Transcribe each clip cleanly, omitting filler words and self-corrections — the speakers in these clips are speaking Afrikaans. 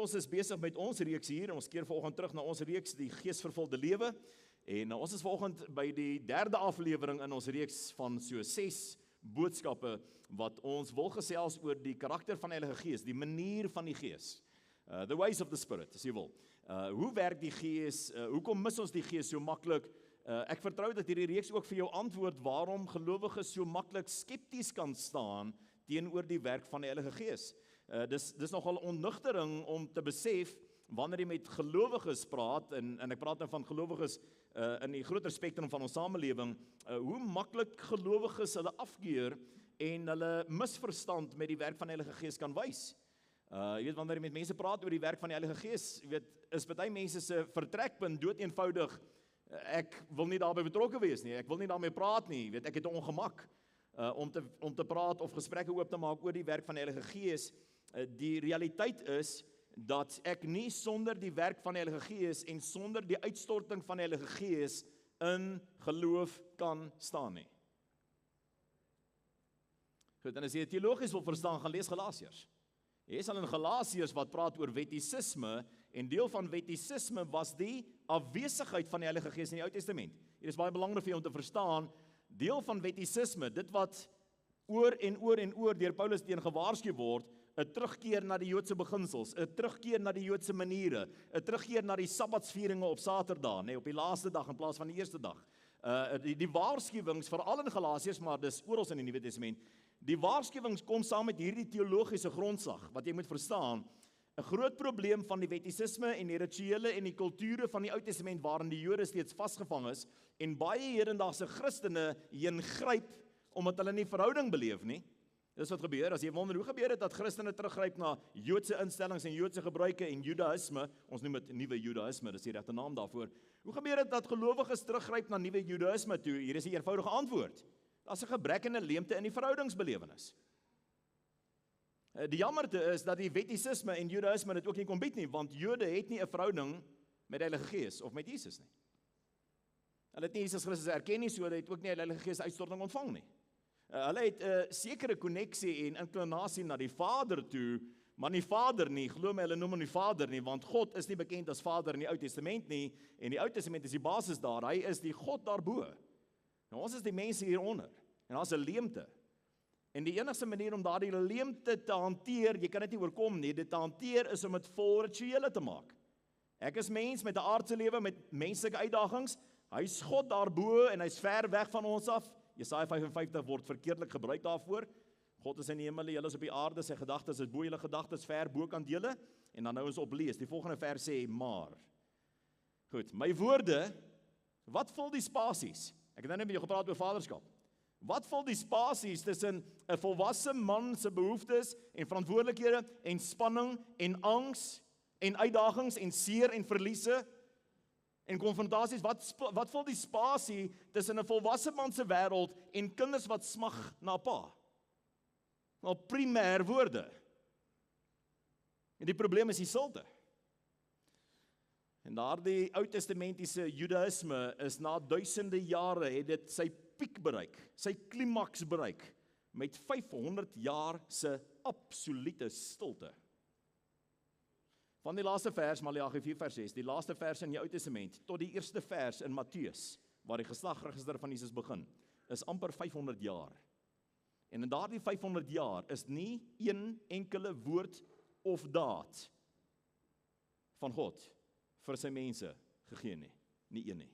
ons is besig met ons reeks hier, ons keer vanoggend terug na ons reeks, die geesvervulde lewe, en ons is vanoggend by die 3de aflewering in ons reeks van so 6 boodskappe, wat ons wil gesels oor die karakter van die Heilige Gees, die manier van die Gees, the ways of the Spirit, as jy wil. Hoe werk die Gees, hoekom mis ons die Gees so maklik? Ek vertrou dat hierdie reeks ook vir jou antwoord waarom gelowiges so maklik skepties kan staan teenoor die werk van die Heilige Gees. Dis nogal onnugtering om te besef, wanneer jy met gelowiges praat, en ek praat nou van gelowiges in die groter spektrum van ons samelewing, hoe maklik gelowiges hulle afkeur en hulle misverstand met die werk van die Heilige Gees kan wys. Jy weet, wanneer jy met mense praat oor die werk van die Heilige Gees, is baie mense se vertrekpunt dood eenvoudig, ek wil nie daarbey betrokke wees nie, ek wil nie daarmee praat nie, weet, ek het 'n ongemak om te praat of gesprekke oop te maak oor die werk van die Heilige Gees. Die realiteit is dat ek nie sonder die werk van die Heilige Gees en sonder die uitstorting van die Heilige Gees in geloof kan staan nie. Goed, en as jy teologies wil verstaan, gaan lees Galasiërs. Jy sal in Galasiërs wat praat oor wettisisme, en deel van wettisisme was die afwesigheid van die Heilige Gees in die Ou Testament. Dit is baie belangrik vir jou om te verstaan, deel van wettisisme, dit wat oor en oor deur Paulus teen gewaarsku word, 'n terugkeer na die Joodse beginsels, 'n terugkeer na die Joodse maniere, 'n terugkeer na die Sabbatsvieringe op Saterdag, op die laaste dag in plaas van die eerste dag. Die waarskuwings, veral in Galasiërs, maar dis oral in die Nuwe Testament, die waarskuwings kom saam met hierdie teologiese grondslag, wat jy moet verstaan, 'n groot probleem van die wettisisme en die rituele en die kulture van die Ou Testament waarin die Jode steeds vasgevang is, en baie hedendaagse Christene heen gryp, omdat hulle nie verhouding beleef nie. Dis wat gebeur, as jy wonder, hoe gebeur dit dat Christene teruggryp na Joodse instellings en Joodse gebruike en Judaïsme, ons noem dit nuwe Judaïsme, dis die regte naam daarvoor. Hoe gebeur dit dat gelowiges teruggryp na nuwe Judaïsme toe? Hier is 'n eenvoudige antwoord. Daar's 'n gebrek en 'n leemte in die verhoudingsbelewenis. Die jammerte is dat die wettisisme en Judaïsme dit ook nie kon bied nie, want Jode het nie 'n verhouding met die Heilige Gees of met Jesus nie. Hulle het nie Jesus Christus erken nie, so hulle het ook nie die Heilige Gees uitstorting ontvang nie. Hulle het 'n sekere koneksie en inklinasie na die Vader toe, maar nie Vader nie, glo my, hulle noem hom nie Vader nie, want God is nie bekend as Vader in die Ou Testament nie, en die Ou Testament is die basis daar, hy is die God daarbo. Nou ons is die mense hieronder, en daar's 'n leemte. En die enigste manier om daardie leemte te hanteer, jy kan dit nie oorkom nie, dit te hanteer is om dit vol rituele te maak. Ek is mens met 'n aardse lewe, met menslike uitdagings, hy's God daarbo en hy's ver weg van ons af. Jesaja 55 word verkeerdelik gebruik daarvoor. God is in die hemel, julle is op die aarde, sy gedagtes is bo julle gedagtes, ver bokant julle. En dan nou ons oplees, die volgende vers sê, maar. Goed, my woorde, wat vul die spasies? Ek het nou net met jou gepraat oor vaderskap. Wat vul die spasies tussen 'n volwasse man se behoeftes en verantwoordelikhede en spanning en angs en uitdagings en seer en verliese en konfrontasies? Wat vul die spasie tussen 'n volwasse man se wêreld en kinders wat smag na pa? Nou primêr woorde. En die probleem is die stilte. En daardie Ou Testamentiese Judaïsme is na duisende jare het dit sy piek bereik, sy klimaks bereik, met 500 jaar se absolute stilte. Van die laaste vers, Maleagi 4 vers 6, die laaste vers in die Ou Testament, tot die eerste vers in Matteus, waar die geslagregister van Jesus begin, is amper 500 jaar. En in daardie 500 jaar is nie een enkele woord of daad van God vir sy mense gegee nie. Nie een nie.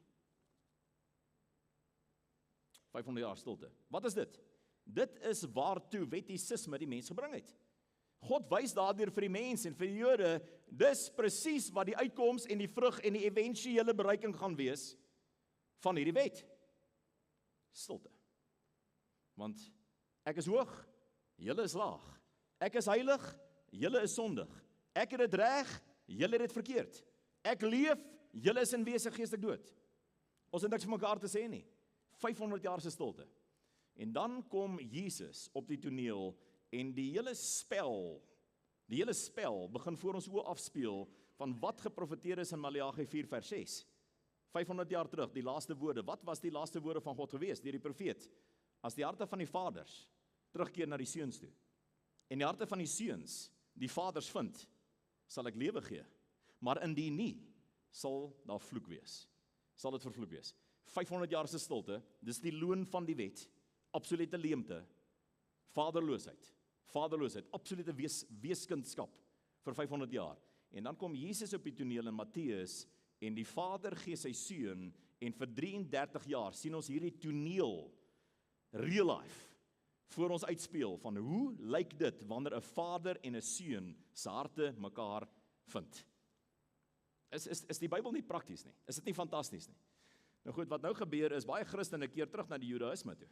500 jaar stilte. Wat is dit? Dit is waartoe wettisisme die mens gebring het. God wys daardeur vir die mens en vir die Jode, dis presies wat die uitkoms en die vrug en die éventuele bereiking gaan wees van hierdie wet. Stilte. Want ek is hoog, julle is laag. Ek is heilig, julle is sondig. Ek het dit reg, julle het dit verkeerd. Ek leef, julle is in wese geestelik dood. Ons het niks vir mekaar te sê nie. 500 jaar se stilte. En dan kom Jesus op die toneel en die hele spel begin voor ons oë afspeel van wat geprofeteer is in Maleagi 4 vers 6. 500 jaar terug, die laaste woorde. Wat was die laaste woorde van God gewees deur die profeet? As die harte van die vaders terugkeer na die seuns toe, en die harte van die seuns die vaders vind, sal ek lewe gee. Maar indien nie, sal daar vloek wees. Sal dit vervloek wees. 500 jaar se stilte, dis die loon van die wet, absolute leemte, vaderloosheid, absolute weeskindskap vir 500 jaar. En dan kom Jesus op die toneel in Matteus, en die Vader gee sy seun, en vir 33 jaar sien ons hierdie toneel, real life, voor ons uitspeel, van hoe lyk dit, wanneer 'n vader en 'n seun se harte mekaar vind. Is die Bybel nie prakties nie? Is dit nie fantasties nie? Nou goed, wat nou gebeur is, baie Christene keer terug na die Judaïsme toe.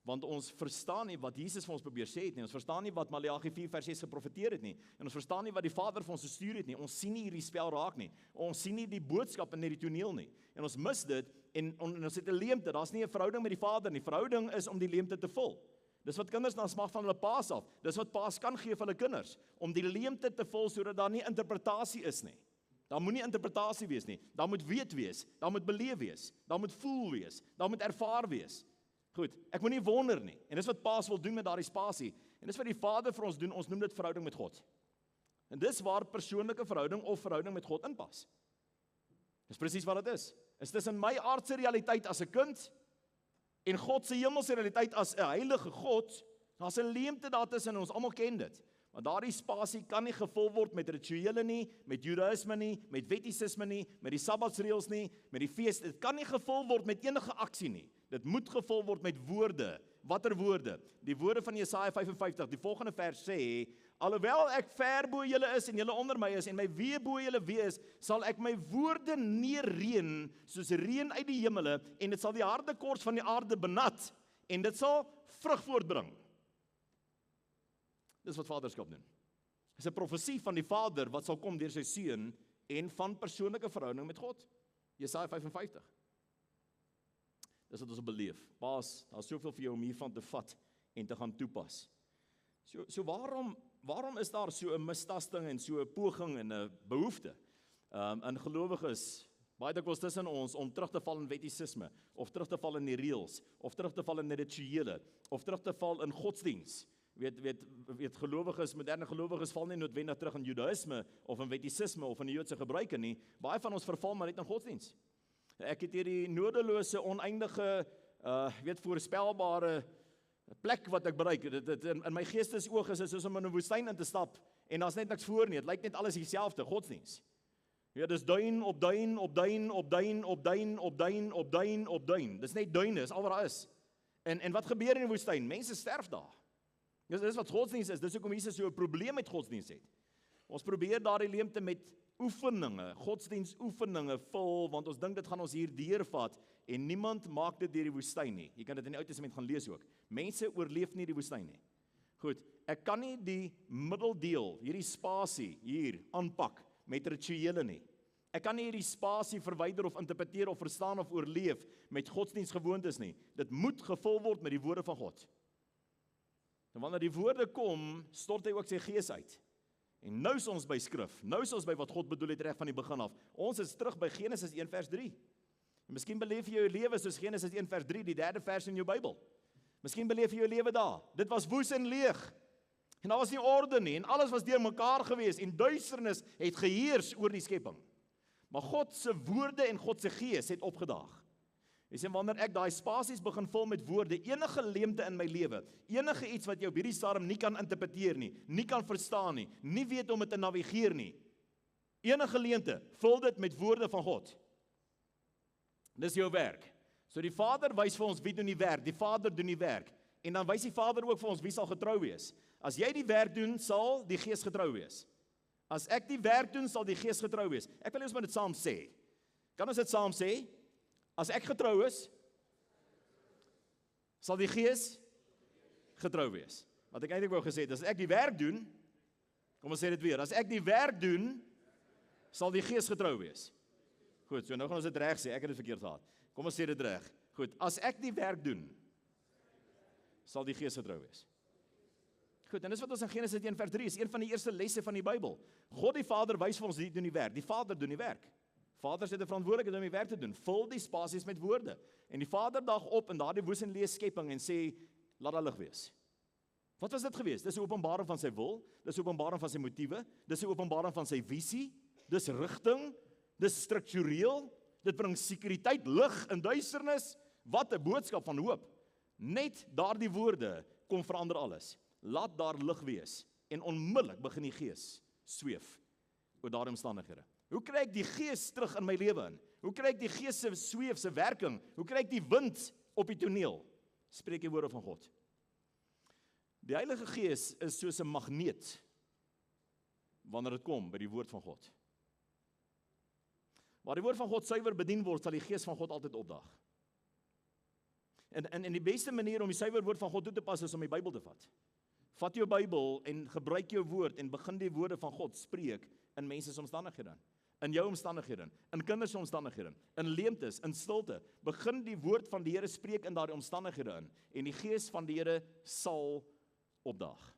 Want ons verstaan nie wat Jesus vir ons probeer sê het nie, ons verstaan nie wat Maleagi 4 vers 6 geprofeteer het nie, en ons verstaan nie wat die Vader vir ons gestuur het nie, ons sien nie hierdie spel raak nie, ons sien nie die boodskap in hierdie toneel nie, en ons mis dit, en ons het 'n leemte, daar's nie 'n verhouding met die Vader nie, verhouding is om die leemte te vul. Dis wat kinders na smag van hulle paas af, dis wat paas kan gee vir hulle kinders, om die leemte te vul, sodat daar nie interpretasie is nie. Daar moet nie interpretasie wees nie, daar moet weet wees, daar moet beleef wees, daar moet voel wees, daar moet ervaar wees. Goed, ek moet nie wonder nie, en dis wat paas wil doen met daardie spasie, en dis wat die Vader vir ons doen, ons noem dit verhouding met God. En dis waar persoonlike verhouding of verhouding met God inpas. Dis presies wat dit is tussen my aardse realiteit as 'n kind, en God se hemelse realiteit as 'n heilige God, daar's 'n leemte daartussen, en ons almal ken dit. Maar daardie spasie kan nie gevul word met rituele nie, met Judaïsme nie, met wettisisme nie, met die Sabbatsreëls nie, met die fees. Dit kan nie gevul word met enige aksie nie. Dit moet gevul word met woorde. Watter woorde? Die woorde van Jesaja 55. Die volgende vers sê: "Alhoewel ek ver bo julle is en julle onder my is en my wee bo julle wee is, sal ek my woorde neerreën soos reën uit die hemele, en dit sal die harde kors van die aarde benat, en dit sal vrug voortbring." Dis wat vaderskap doen. Dis 'n profesie van die Vader wat sal kom deur sy seun, en van persoonlike verhouding met God. Jesaja 55. Dis wat ons beleef. Paas, daar's soveel vir jou om hiervan te vat en te gaan toepas. So waarom is daar so 'n mistasting en so 'n poging en 'n behoefte in gelowiges, baie dikwels tussen ons, om terug te val in wettisisme, of terug te val in die reëls, of terug te val in rituele, of terug te val in godsdiens? Weet gelowiges, moderne gelowiges val nie noodwendig terug in Judaïsme of in wettisisme of in die Joodse gebruike nie. Baie van ons verval maar net in godsdiens. Ek het hierdie nodelose, oneindige, voorspelbare plek wat ek bereik. In my geestesoog is dit soos om in 'n woestyn in te stap en daar's net niks voor nie. Dit lyk net alles dieselfde, godsdiens. Ja, dis duin op duin op duin op duin op duin op duin op duin op duin. Dis net duine, is al wat daar is. En wat gebeur in die woestyn? Mense sterf daar. Dis wat godsdiens is. Dis hoekom Jesus so 'n probleem met godsdiens het. Ons probeer daardie leemte met oefeninge, godsdiensoefeninge vul, want ons dink dit gaan ons hier deurvat, en niemand maak dit deur die woestyn nie. Jy kan dit in die Ou Testament gaan lees ook. Mense oorleef nie die woestyn nie. Goed, ek kan nie die middeldeel, hierdie spasie hier, aanpak met rituele nie. Ek kan nie hierdie spasie verwyder of interpreteer of verstaan of oorleef met godsdiensgewoontes nie. Dit moet gevul word met die woorde van God. En wanneer die woorde kom, stort hy ook sy gees uit. En nou is ons by skrif, nou is ons by wat God bedoel het reg van die begin af. Ons is terug by Genesis 1 vers 3. En miskien beleef jy jou lewe soos Genesis 1 vers 3, die derde vers in jou Bybel. Miskien beleef jy jou lewe daar. Dit was woes en leeg. En daar was nie orde nie, en alles was deur mekaar gewees, en duisternis het geheers oor die skepping. Maar God se woorde en God se gees het opgedaag. Jy sien, wanneer ek daai spasies begin vul met woorde, enige leemte in my lewe, enige iets wat jy op hierdie stadium nie kan interpreteer nie kan verstaan nie weet om dit te navigeer nie, enige leemte, vul dit met woorde van God. Dis jou werk. So die Vader wys vir ons wie doen die werk, die Vader doen die werk, en dan wys die Vader ook vir ons wie sal getrou wees. As jy die werk doen, sal die Gees getrou wees. As ek die werk doen, sal die Gees getrou wees. Ek wil ons maar dit saam sê. Kan ons dit saam sê? As ek getrou is, sal die Gees getrou wees. Wat ek eintlik wou gesê het, as ek die werk doen, kom ons sê dit weer, as ek die werk doen, sal die Gees getrou wees. Goed, so nou gaan ons dit reg sê, ek het dit verkeerd gehad. Kom ons sê dit reg. Goed, as ek die werk doen, sal die Gees getrou wees. Goed, en dis wat ons in Genesis 1 vers 3 is, een van die eerste lesse van die Bybel. God die Vader wys vir ons wie doen die werk. Die Vader doen die werk. Vader het 'n verantwoordelikheid om die werk te doen. Vul die spasies met woorde. En die Vader daag op in daardie woes en leeg skepping en sê, laat daar lig wees. Wat was dit geweest? Dis 'n openbaring van sy wil, dis 'n openbaring van sy motiewe, dis 'n openbaring van sy visie, dis rigting, dis struktureel, dit bring sekuriteit, lig in duisternis. Wat 'n boodskap van hoop. Net daardie woorde kom verander alles. Laat daar lig wees en onmiddellik begin die Gees sweef oor daardie omstandighede. Hoe kry ek die Gees terug in my lewe in? Hoe kry ek die Gees se sweef se werking? Hoe kry ek die wind op die toneel? Spreek die woorde van God. Die Heilige Gees is soos 'n magneet wanneer dit kom by die woord van God. Waar die woord van God suiwer bedien word, sal die Gees van God altyd opdaag. En die beste manier om die suiwer woord van God toe te pas is om die Bybel te vat. Vat jou Bybel en gebruik jou woord en begin die woorde van God spreek in mense se omstandighede. In jou omstandighede, in kinders se omstandighede, in leemtes, in stilte. Begin die woord van die Here spreek in daardie omstandighede in en die Gees van die Here sal opdaag.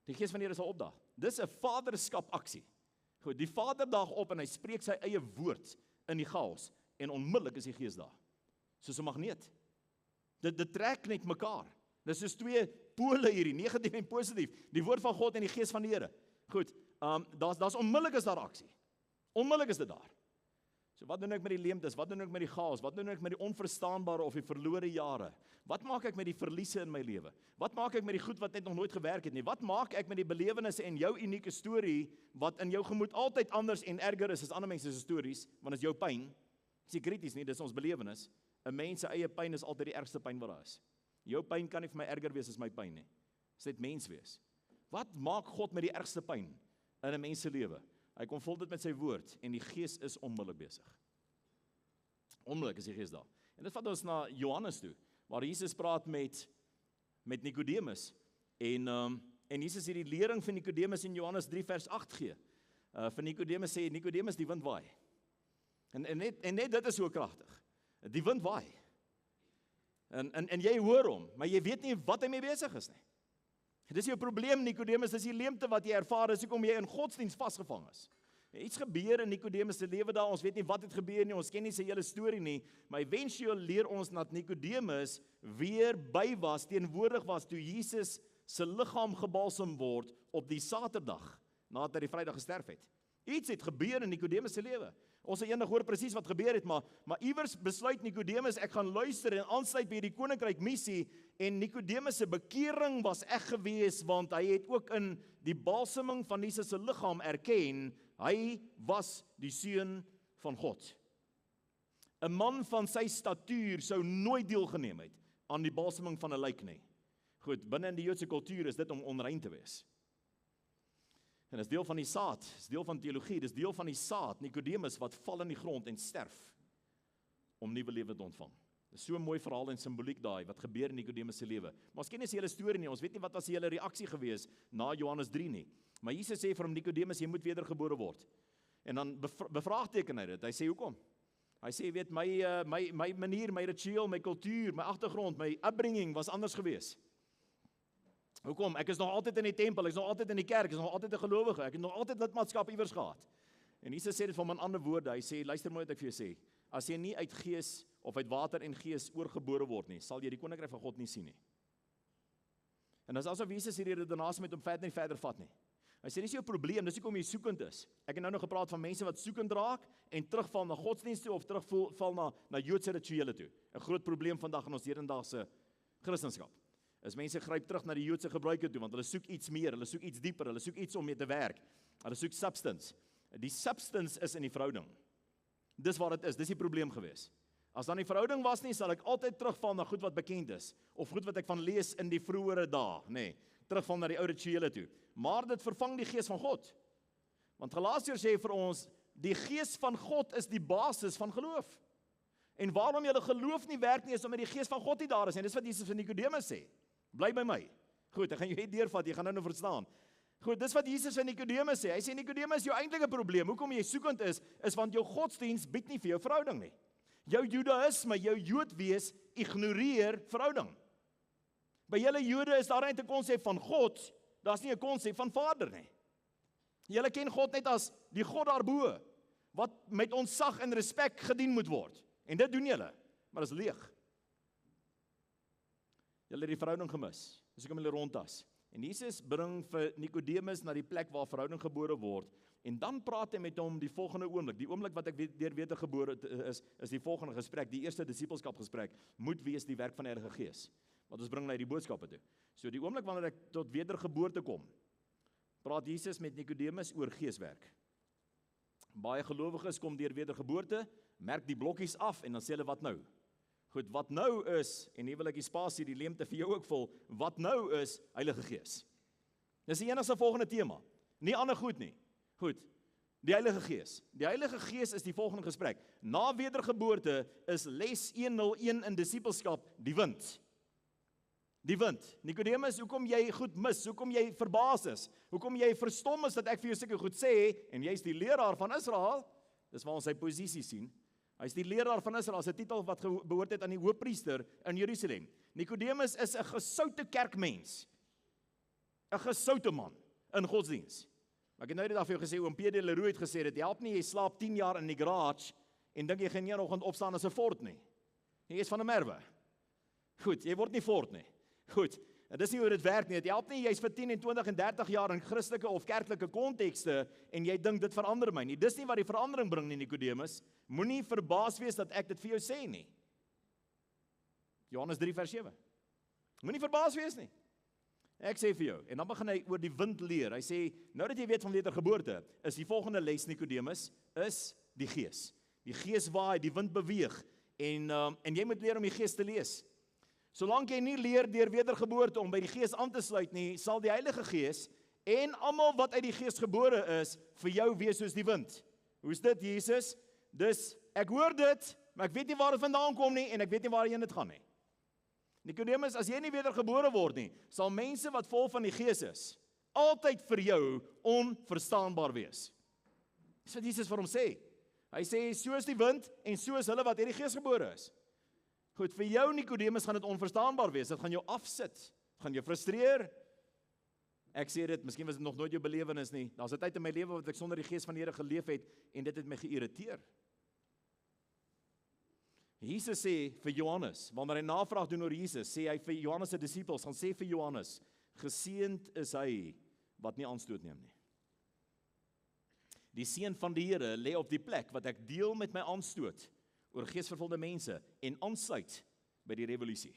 Die Gees van die Here sal opdaag. Dis 'n vaderskap aksie. Goed, die Vader daag op en hy spreek sy eie woord in die chaos en onmiddellik is die Gees daar. Soos 'n magneet. Dit trek net mekaar. Dis soos twee pole hierdie, negatief en positief. Die woord van God en die Gees van die Here. Goed, daar's onmiddellik is daar aksie. Onmiddellik is dit daar. So wat doen ek met die leemtes? Wat doen ek met die chaos? Wat doen ek met die onverstaanbare of die verlore jare? Wat maak ek met die verliese in my lewe? Wat maak ek met die goed wat net nog nooit gewerk het nie? Wat maak ek met die belewennisse en jou unieke storie wat in jou gemoed altyd anders en erger is as ander mense se stories, want dit is jou pyn. Dis nie krities nie, dis ons belewenis. 'n Mens se eie pyn is altyd die ergste pyn wat daar is. Jou pyn kan nie vir my erger wees as my pyn nie. Dis net mens wees. Wat maak God met die ergste pyn in 'n mens se lewe? Hy kom vul dit met sy woord en die Gees is onmiddellik besig. Onmiddellik is die Gees daar. En dit vat ons na Johannes toe, waar Jesus praat met Nikodemus en Jesus het die lering van Nikodemus in Johannes 3 vers 8 gee. Vir Nikodemus sê Nikodemus die wind waai. En net dit is so kragtig. Die wind waai. En jy hoor hom, maar jy weet nie wat hy mee besig is nie. Dis jou probleem Nikodemus, dis die leemte wat jy ervaar, dis hoekom jy in godsdienst vasgevang is. Iets gebeur in Nikodemus se lewe daar, ons weet nie wat het gebeur nie, ons ken nie sy hele storie nie, maar eventueel leer ons dat Nikodemus weer by was, teenwoordig was toe Jesus se liggaam gebalsem word op die Saterdag, nadat hy die Vrydag gesterf het. Iets het gebeur in Nikodemus se lewe. Ons het eendag hoor presies wat gebeur het, maar iewers besluit Nikodemus, ek gaan luister en aansluit by die koninkryk missie, en Nikodemus se bekering was eg gewees, want hy het ook in die balseming van Jesus se liggaam erken, hy was die seun van God. 'n Man van sy statuur sou nooit deelgeneem het aan die balseming van 'n lijk nie. Goed, binne in die Joodse kultuur is dit om onrein te wees. En dis deel van die saad, dis deel van teologie, dis deel van die saad, Nikodemus wat val in die grond en sterf om nuwe lewe te ontvang. Dis so 'n mooi verhaal en simboliek daai wat gebeur in Nikodemus se lewe. Maar ons ken nie die hele storie nie, ons weet nie wat was die hele reaksie gewees na Johannes 3 nie. Maar Jesus sê vir hom, Nikodemus, jy moet wedergebore word. En dan bevraagteken hy dit. Hy sê hoekom? Hy sê, weet, my manier, my ritueel, my kultuur, my agtergrond, my upbringing was anders gewees. Hoekom? Ek is nog altyd in die tempel, ek is nog altyd in die kerk, ek is nog altyd 'n gelowige, ek het nog altyd lidmaatskap iewers gehad. En Jesus sê dit van 'n ander woorde, hy sê, luister mooi wat ek vir jou sê, as jy nie uit gees of uit water en gees oorgebore word nie, sal jy die koninkryk van God nie sien nie. En dis asof Jesus hierdie redenasie met hom verder vat nie. Hy sê, dis jou probleem, dis hoekom jy soekend is. Ek het nou nog gepraat van mense wat soekend raak en terugval na godsdienst toe of terugval na Joodse rituele toe. 'n Groot probleem vandag in ons hedendaagse Christendom. Is mense gryp terug na die Joodse gebruike toe, want hulle soek iets meer, hulle soek iets dieper, hulle soek iets om mee te werk. Hulle soek substance. Die substance is in die verhouding. Dis wat dit is, dis die probleem gewees. As dan die verhouding was nie, sal ek altyd terugval na goed wat bekend is, of goed wat ek van lees in die vroeëre dae, nee, terugval na die ou rituele toe. Maar dit vervang die gees van God. Want Galasiërs sê vir ons, die gees van God is die basis van geloof. En waarom julle geloof nie werk nie, is omdat die gees van God nie daar is, en dis wat Jesus vir Nikodemus sê. Bly by my. Goed, ek gaan jou net deurvat, jy gaan nou verstaan. Goed, dis wat Jesus vir Nikodemus sê. Hy sê, Nikodemus, jou eintlike probleem, hoekom jy soekend is want jou godsdienst bied nie vir jou verhouding nie. Jou Judaïsme, jou Joodwees, ignoreer verhouding. By julle Jode is daar net 'n konsep van God, daar's nie 'n konsep van Vader nie. Julle ken God net as die God daarbo, wat met ontzag en respek gedien moet word. En dit doen julle, maar dit is leeg. Julle het die verhouding gemis. Dis hoekom hulle rondtas. En Jesus bring vir Nikodemus na die plek waar verhouding gebore word. En dan praat hy met hom die volgende oomblik. Die oomblik wat ek deur wedergebore is die volgende gesprek, die eerste disippelskap gesprek, moet wees die werk van die Heilige Gees. Wat ons bring na die boodskappe toe. So die oomblik wanneer ek tot wedergeboorte kom, praat Jesus met Nikodemus oor geeswerk. Baie gelowiges kom deur wedergeboorte, merk die blokkies af en dan sê hulle wat nou? Goed, wat nou is, en hier wil ek die spasie, die leemte vir jou ook vul, wat nou is Heilige Gees. Dis die enigste volgende tema, nie ander goed nie. Goed, die Heilige Gees. Die Heilige Gees is die volgende gesprek. Na wedergeboorte is les 101 in disippelskap die wind. Die wind. Nikodemus, hoekom jy goed mis, hoekom jy verbaas is, hoekom jy verstom is dat ek vir jou sulke goed sê, en jy is die leraar van Israel, dis waar ons sy posisie sien. Hy is die leraar van Israel, is 'n titel wat behoort het aan die hoofpriester in Jerusalem. Nikodemus is 'n gesoute kerkmens, 'n gesoute man in godsdiens. Maar ek het nou die dag vir jou gesê, oom P.D. Leroux het gesê, dit help nie, jy slaap 10 jaar in die garage, en dink jy gaan een oggend opstaan as 'n fort nie. Jy is van 'n merwe. Goed, jy word nie fort nie. Goed, en dis nie hoe dit werk nie, dit help nie, jy is vir 10 en 20 en 30 jaar in Christelike of kerklike kontekste, en jy dink dit verander my nie. Dis nie wat die verandering bring nie, Nikodemus. Moenie verbaas wees dat ek dit vir jou sê nie. Johannes 3 vers 7. Moenie verbaas wees nie. Ek sê vir jou, en dan begin hy oor die wind leer. Hy sê, nou dat jy weet van wedergeboorte, is die volgende les, Nikodemus, is die Gees. Die Gees waai, die wind beweeg, en jy moet leer om die Gees te lees. Solank jy nie leer deur wedergeboorte om by die Gees aan te sluit nie, sal die Heilige Gees en almal wat uit die Gees gebore is, vir jou wees soos die wind. Hoe is dit, Jesus? Dus, ek hoor dit, maar ek weet nie waar dit vandaan kom nie, en ek weet nie waarheen dit gaan nie. Nikodemus, as jy nie wedergebore word nie, sal mense wat vol van die Gees is, altyd vir jou onverstaanbaar wees. Dis wat Jesus vir hom sê. Hy sê, so is die wind, en so is hulle wat uit die Gees gebore is. Goed, vir jou Nikodemus gaan dit onverstaanbaar wees, dit gaan jou afsit, gaan jou frustreer. Ek sê dit, miskien was dit nog nooit jou belewenis nie, daar's 'n tyd in my lewe wat ek sonder die Gees van die Here geleef het, en dit het my geïrriteer. Jesus sê vir Johannes, wanneer hy navraag doen oor Jesus, sê hy vir Johannes se disippels, gaan sê vir Johannes, geseënd is hy wat nie aanstoot neem nie. Die seën van die Here lê op die plek wat ek deel met my aanstoot oor geesvervulde mense en aansluit by die revolusie.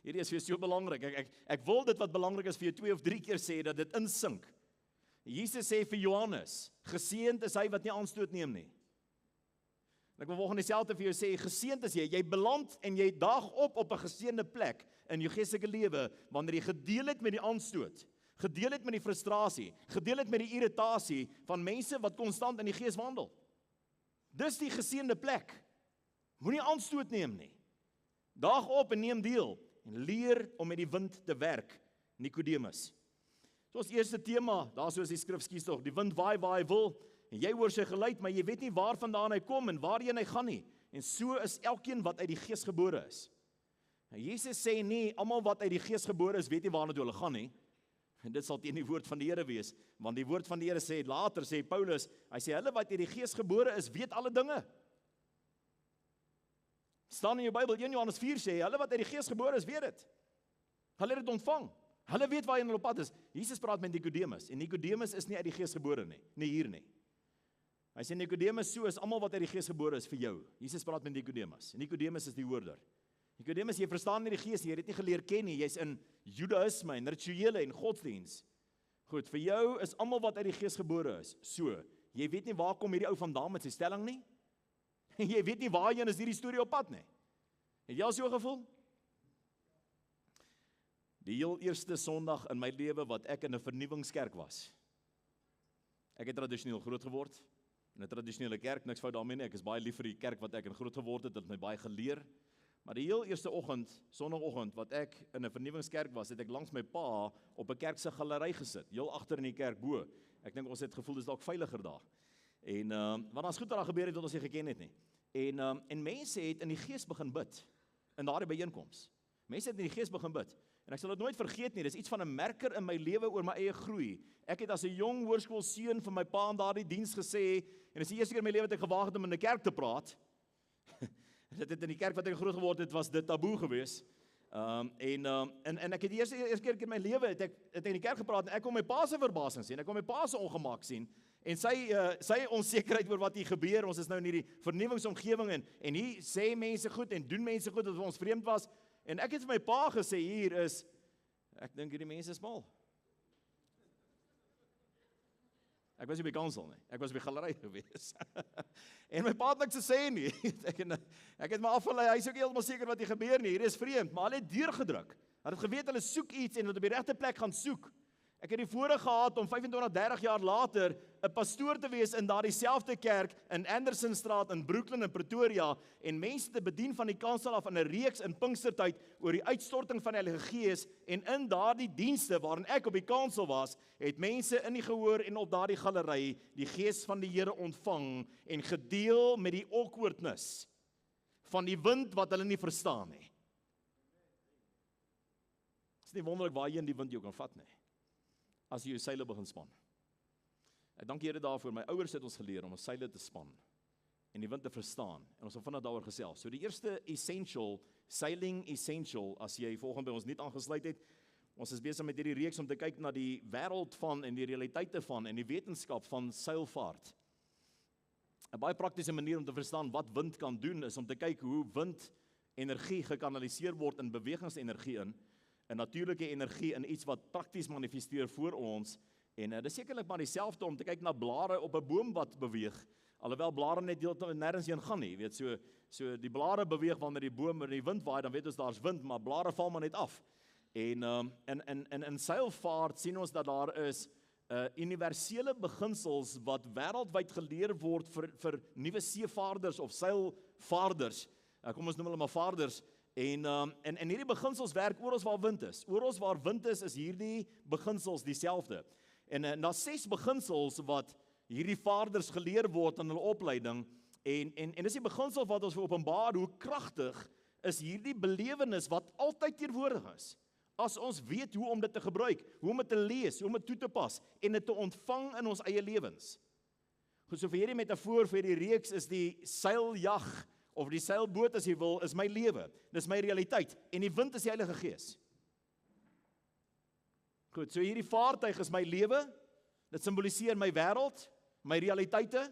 Hierdie is vir jou so belangrik. Ek wil dit wat belangrik is vir jou 2 of 3 keer sê, dat dit insink. Jesus sê vir Johannes, geseënd is hy wat nie aanstoot neem nie. Ek wil volgens dieselfde vir jou sê, geseënd is jy beland en jy daag op 'n geseënde plek in jou geestelike lewe, wanneer jy gedeel het met die aanstoot, gedeel het met die frustrasie, gedeel het met die irritasie van mense wat konstant in die Gees wandel. Dis die geseënde plek. Moenie aanstoot neem nie. Daag op en neem deel en leer om met die wind te werk, Nikodemus. So ons eerste tema, daar soos die skrif skies tog, die wind waai waar hy wil, en jy hoor sy geluid, maar jy weet nie waar vandaan hy kom en waarheen hy gaan nie. En so is elkeen wat uit die Gees gebore is. En Jesus sê nie, almal wat uit die Gees gebore is, weet nie waarna toe hulle gaan nie. En dit sal teen die woord van die Here wees, want die woord van die Here sê, later sê Paulus, hy sê, hulle wat uit die Gees gebore is, weet alle dinge. Staan in jou Bybel, 1 Johannes 4 sê, hulle wat uit die Gees gebore is, weet dit. Hulle het dit ontvang. Hulle weet waarheen hulle op pad is. Jesus praat met Nikodemus, en Nikodemus is nie uit die Gees gebore nie, nie hier nie. Hy sê, Nikodemus, so is almal wat uit die Gees gebore is vir jou. Jesus praat met Nikodemus, en Nikodemus is die hoorder. Nikodemus, jy verstaan nie die Gees nie, jy het dit nie geleer ken nie, jy's in Judaïsme en rituele en godsdiens. Goed, vir jou is almal wat uit die Gees gebore is, so. Jy weet nie waar kom hierdie ou vandaan met sy stelling nie, en jy weet nie waarheen is hierdie storie op pad nie. Het jy al so gevoel? Die heel eerste Sondag in my lewe wat ek in 'n vernuwingskerk was. Ek het tradisioneel groot geword, in 'n tradisionele kerk, niks fout daarmee nie, ek is baie lief vir die kerk wat ek in groot geword het, dit het my baie geleer. Maar die heel eerste oggend, Sondagoggend, wat ek in 'n vernuwingskerk was, het ek langs my pa op 'n kerk se galery gesit, heel agter in die kerk bo. Ek dink ons het gevoel dis dalk veiliger daar. En want daar's goed wat daar gebeur het wat ons nie geken het nie. En mense het in die Gees begin bid in daardie byeenkoms. Mense het in die Gees begin bid. En ek sal dit nooit vergeet nie, dis iets van 'n merker in my lewe oor my eie groei. Ek het as 'n jong hoërskoolseun vir my pa in daardie diens gesê, en dis die eerste keer in my lewe wat ek gewaag het om in 'n kerk te praat. Dit het in die kerk wat ek groot geword het, was dit taboe geweest. En ek het die eerste keer in my lewe het ek in die kerk gepraat en ek kon my pa se verbasing sien, ek kon my pa se ongemak sien en sy onsekerheid oor wat hier gebeur. Ons is nou in hierdie vernuwingsomgewing en hier sê mense goed en doen mense goed wat vir ons vreemd was. En ek het vir my pa gesê, hier is, ek dink hierdie mense is mal. Ek was nie by kansel nie, ek was by galery gewees. En my pa het niks te sê nie. Ek het my afgelei, hy is ook heeltemal seker wat hier gebeur nie, hier is vreemd, maar hulle het deurgedruk. Hulle het geweet, hulle soek iets en hulle het op die regte plek gaan soek. Ek het die voorreg gehad om 25, 30 jaar later 'n pastoor te wees in daardie selfde kerk in Andersonstraat in Brooklyn in Pretoria en mense te bedien van die kansel af in 'n reeks in Pinkstertyd oor die uitstorting van die Heilige Gees en in daardie dienste waarin ek op die kansel was, het mense in die gehoor en op daardie galery die Gees van die Here ontvang en gedeel met die awkwardness van die wind wat hulle nie verstaan nie. Dit is nie wonderlik waarheen die wind jou kan vat nie, as jy jou seile begin span. Ek dank die Here daarvoor, my ouers het ons geleer om ons seile te span en die wind te verstaan, en ons het vanaand daaroor gesels. So die eerste essential, sailing essential, as jy volgende by ons nie aangesluit het, ons is besig met hierdie reeks om te kyk na die wêreld van en die realiteite van en die wetenskap van seilvaart. 'n Baie praktiese manier om te verstaan wat wind kan doen, is om te kyk hoe wind energie gekanaliseer word in bewegingsenergie in 'n natuurlike energie in iets wat prakties manifesteer voor ons, en dit is sekerlik maar dieselfde om te kyk na blare op 'n boom wat beweeg, alhoewel blare net nêrens heen gaan nie, weet, so die blare beweeg wanneer die boom in die wind waai, dan weet ons daar's wind, maar blare val maar net af. En in seilvaart sien ons dat daar is universele beginsels wat wêreldwyd geleer word vir nuwe seevaarders of seilvaarders, kom ons noem hulle maar vaarders. En hierdie beginsels werk oral waar wind is. Oral waar wind is hierdie beginsels dieselfde. En daar's 6 beginsels wat hierdie vaarders geleer word in hulle opleiding. En dis die beginsel wat ons openbaar hoe kragtig is hierdie belewenis wat altyd teenwoordig is. As ons weet hoe om dit te gebruik, hoe om dit te lees, hoe om dit toe te pas en dit te ontvang in ons eie lewens. Goed, so vir hierdie metafoor vir die reeks is die seiljag of die seilboot as jy wil, is my lewe. Dis my realiteit. En die wind is die Heilige Gees. Goed, so hierdie vaartuig is my lewe. Dit simboliseer my wêreld, my realiteite,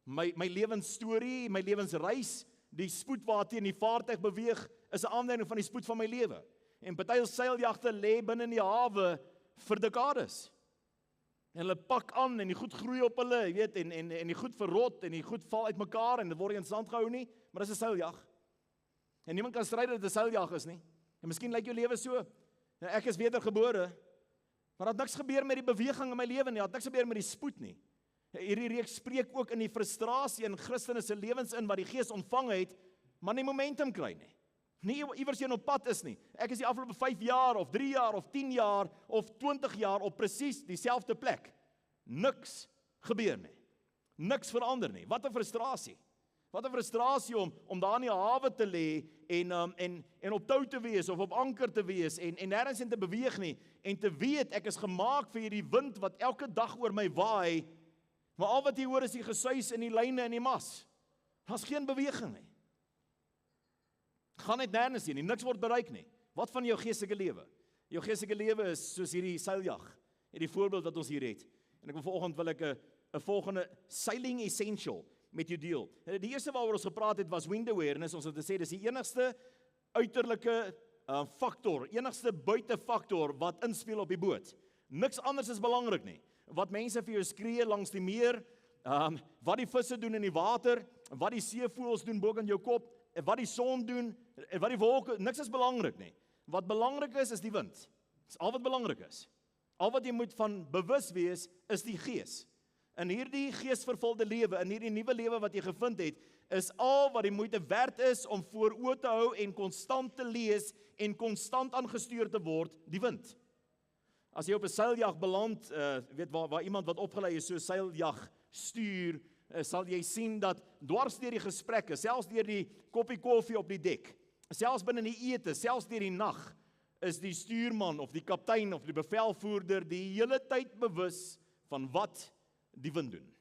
my lewensstorie, my lewensreis. Die spoed waarteen die vaartuig beweeg is 'n aanduiding van die spoed van my lewe. En party seiljagte lê binne in die hawe vir dekades. En hulle pak aan en die goed groei op hulle, jy weet, en die goed verrot en die goed val uitmekaar en dit word nie in stand gehou nie, maar dis 'n seiljag. En niemand kan stry dat dit 'n seiljag is nie. En miskien lyk jou lewe so. Nou, ek is wedergebore, maar het niks gebeur met die beweging in my lewe nie, het niks gebeur met die spoed nie. Hierdie reeks spreek ook in die frustrasie in Christene se lewens in wat die Gees ontvang het, maar nie momentum kry nie. Nie iewers een op pad is nie. Ek is die afgelope 5 jaar of 3 jaar of 10 jaar of 20 jaar op presies dieselfde plek. Niks gebeur nie. Niks verander nie. Wat 'n frustrasie. Wat 'n frustrasie om daar in die hawe te lê en op tou te wees of op anker te wees en nêrens in te beweeg nie en te weet ek is gemaak vir hierdie wind wat elke dag oor my waai, maar al wat jy hoor is die gesuis in die lyne en die mas. Daar's geen beweging nie. Gaan net nêrens heen nie, niks word bereik nie. Wat van jou geestelike lewe? Jou geestelike lewe is soos hierdie seiljag, hierdie voorbeeld wat ons hier het. En ek wil vanoggend 'n volgende sailing essential met jou deel. Die eerste waaroor ons gepraat het was wind awareness. Ons het gesê dis die enigste uiterlike faktor, enigste buitefaktor wat inspel op die boot. Niks anders is belangrik nie. Wat mense vir jou skree langs die meer, wat die visse doen in die water, wat die seevoëls doen bo in jou kop, wat die son doen, wat die wolke, niks is belangrik nie. Wat belangrik is die wind. Dis al wat belangrik is. Al wat jy moet van bewus wees, is die Gees. In hierdie geesvervulde lewe, in hierdie nuwe lewe wat jy gevind het, is al wat die moeite werd is om voor oë te hou en konstant te lees en konstant aangestuur te word, die wind. As jy op 'n seiljag beland, weet waar iemand wat opgelei is so 'n seiljag stuur, sal jy sien dat dwars deur die gesprekke, selfs deur die koppie koffie op die dek, selfs binne die ete, selfs deur die nag, is die stuurman of die kaptein of die bevelvoerder die hele tyd bewus van wat die wind doen.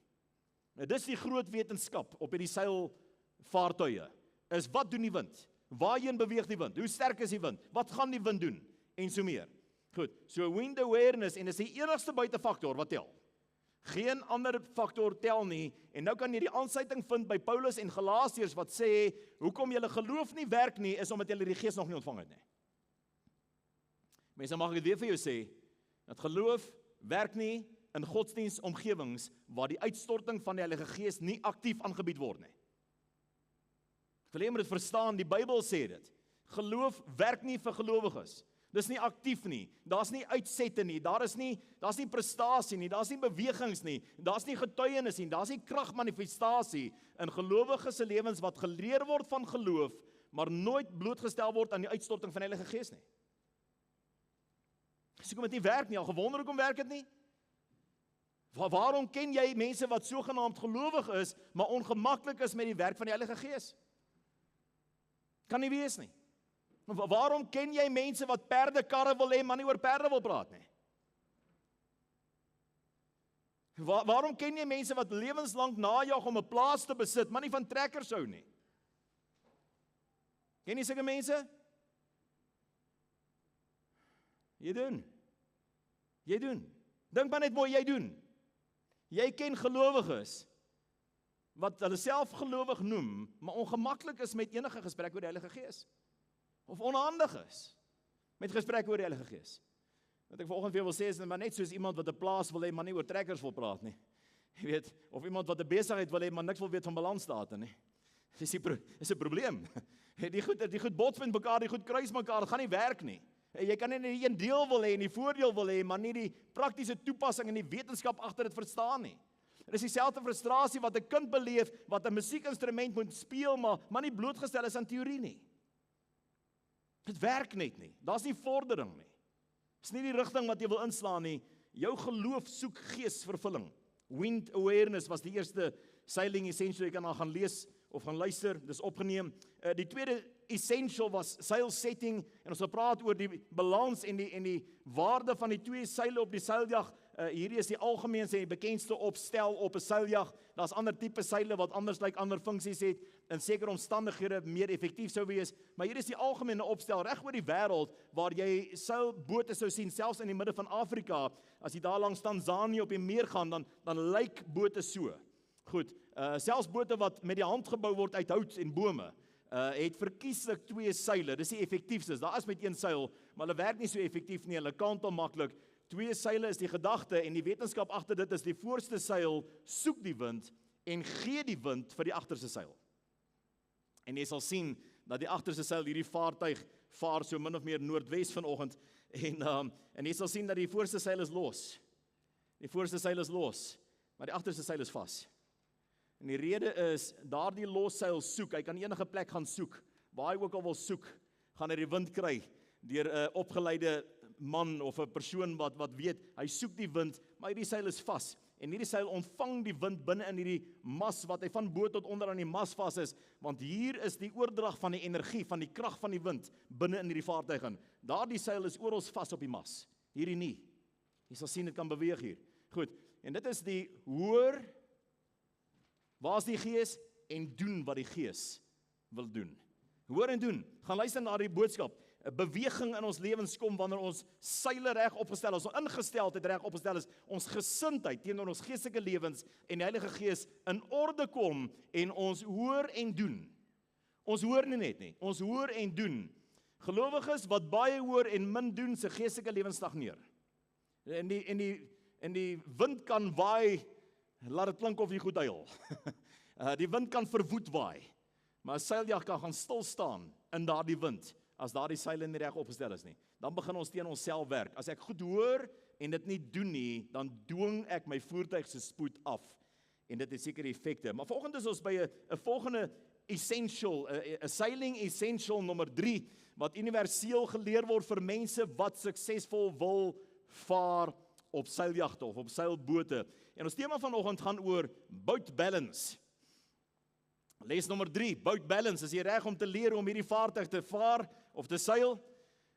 Nou dis die groot wetenskap op hierdie seilvaartuie, is wat doen die wind? Waarheen beweeg die wind? Hoe sterk is die wind? Wat gaan die wind doen? En so meer. Goed, so wind awareness, en is die enigste buitefaktor wat tel. Geen ander faktor tel nie, en nou kan jy die aansluiting vind by Paulus en Galasiërs wat sê, hoekom julle geloof nie werk nie, is omdat julle die Gees nog nie ontvang het nie. Mense, mag ek dit weer vir jou sê, dat geloof werk nie in godsdienstomgewings waar die uitstorting van die Heilige Gees nie aktief aangebied word nie. Ek wil hê jy moet dit verstaan, die Bybel sê dit. Geloof werk nie vir gelowiges. Dis nie aktief nie, daar's nie uitsette nie, daar's nie prestasie nie, daar's nie bewegings nie, daar's nie getuienis nie, daar's nie kragmanifestasie in gelowiges se lewens wat geleer word van geloof, maar nooit blootgestel word aan die uitstorting van die Heilige Gees nie. Dis hoekom dit nie werk nie, al gewonder hoekom werk dit nie? Waarom ken jy mense wat sogenaamd gelowig is, maar ongemaklik is met die werk van die Heilige Gees? Kan nie wees nie. Waarom ken jy mense wat perdekarre wil hê, maar nie oor perde wil praat nie? Waarom ken jy mense wat lewenslang najag om 'n plaas te besit, maar nie van trekkers hou nie? Ken jy sulke mense? Jy doen. Dink maar net mooi, jy doen. Jy ken gelowiges wat hulle self gelowig noem, maar ongemaklik is met enige gesprek oor die Heilige Gees. Of onhandig is met gesprek oor die Heilige Gees. Wat ek vanoggend vir jou wil sê is, maar net soos iemand wat 'n plaas wil hê, maar nie oor trekkers wil praat nie. Jy weet, of iemand wat 'n besigheid wil hê, maar niks wil weet van balansdata nie. Dis 'n probleem. Die goed bots met mekaar, die goed kruis mekaar, dit gaan nie werk nie. Jy kan nie die een deel wil hê en die voordeel wil hê, maar nie die praktiese toepassing en die wetenskap agter dit verstaan nie. Dit is dieselfde frustrasie wat 'n kind beleef, wat 'n musiekinstrument moet speel, maar nie blootgestel is aan teorie nie. Dit werk net nie. Daar's nie vordering nie. Dis nie die rigting wat jy wil inslaan nie. Jou geloof soek geesvervulling. Wind awareness was die eerste sailing essential. Jy kan gaan lees of gaan luister, dis opgeneem. Die tweede essential was sail setting, en ons gepraat oor die balans en die waarde van die twee seile op die seiljag. Hierdie is die algemeenste en die bekendste opstel op 'n seiljag. Daar's ander tipe seile wat anders lyk, ander funksies het, in sekere omstandighede meer effektief sou wees, maar hier is die algemene opstel reg oor die wêreld waar jy seilbote sou sien, selfs in die midde van Afrika. As jy daar langs Tanzanië op die meer gaan, dan lyk bote so. Goed, selfs bote wat met die hand gebou word uit hout en bome, het verkieslik twee seile. Dis die effektiefste. Daar is met een seil, maar hulle werk nie so effektief nie. Hulle kantel maklik. Twee seile is die gedagte, en die wetenskap agter dit is die voorste seil soek die wind en gee die wind vir die agterste seil. En jy sal sien dat die agterste seil, hierdie vaartuig vaar so min of meer noordwes vanoggend, en jy sal sien dat die voorste seil is los. Die voorste seil is los, maar die agterste seil is vas. En die rede is, daardie losseil soek, hy kan enige plek gaan soek, waar hy ook al wil soek, gaan hy die wind kry, deur 'n opgeleide man of 'n persoon wat weet, hy soek die wind, maar hierdie seil is vas, en hierdie seil ontvang die wind binne in hierdie mas, wat hy van bo tot onder aan die mas vas is, want hier is die oordrag van die energie, van die krag van die wind, binne in hierdie vaartuig in. Daardie seil is oral vas op die mas, hierdie nie. Jy sal sien, dit kan beweeg hier. Goed, en dit is die hoor, waar is die Gees, en doen wat die Gees wil doen. Hoor en doen, gaan luister na die boodskap. 'n Beweging in ons lewens kom wanneer ons seile reg opgestel is, ons ingesteldheid reg opgestel is, ons gesindheid teenoor ons geestelike lewens en die Heilige Gees in orde kom, en ons hoor en doen. Ons hoor nie net nie, ons hoor en doen. Gelowiges wat baie hoor en min doen, se geestelike lewens stagneer. En die wind kan waai, laat dit klink of jy goed huil. Die wind kan verwoed waai, maar 'n seiljag kan gaan stil staan in daardie wind, as daardie seile nie reg opgestel is nie. Dan begin ons teen onsself werk. As ek goed hoor en dit nie doen nie, dan dwing ek my voertuig se spoed af, en dit het sekere effekte. Maar vanoggend is ons by 'n volgende essential, 'n sailing essential nommer 3, wat universeel geleer word vir mense wat suksesvol wil vaar op seiljagte of op seilbote. En ons tema vanoggend gaan oor boat balance. Les nommer 3, boat balance. Is jy reg om te leer om hierdie vaartuig te vaar of te seil?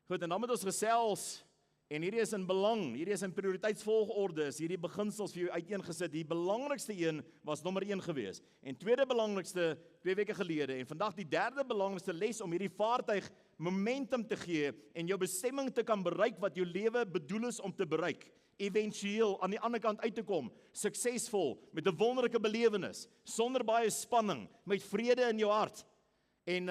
Goed, en dan moet ons gesels En hierdie is in belang, hierdie is in prioriteitsvolgorde, is hierdie beginsels vir jou uiteengesit. Die belangrikste een was nommer 1 gewees. En tweede belangrikste 2 weke gelede. En vandag die derde belangrikste les om hierdie vaartuig momentum te gee en jou bestemming te kan bereik wat jou lewe bedoel is om te bereik. Eventueel aan die ander kant uit te kom, suksesvol, met 'n wonderlike belewenis, sonder baie spanning, met vrede in jou hart. En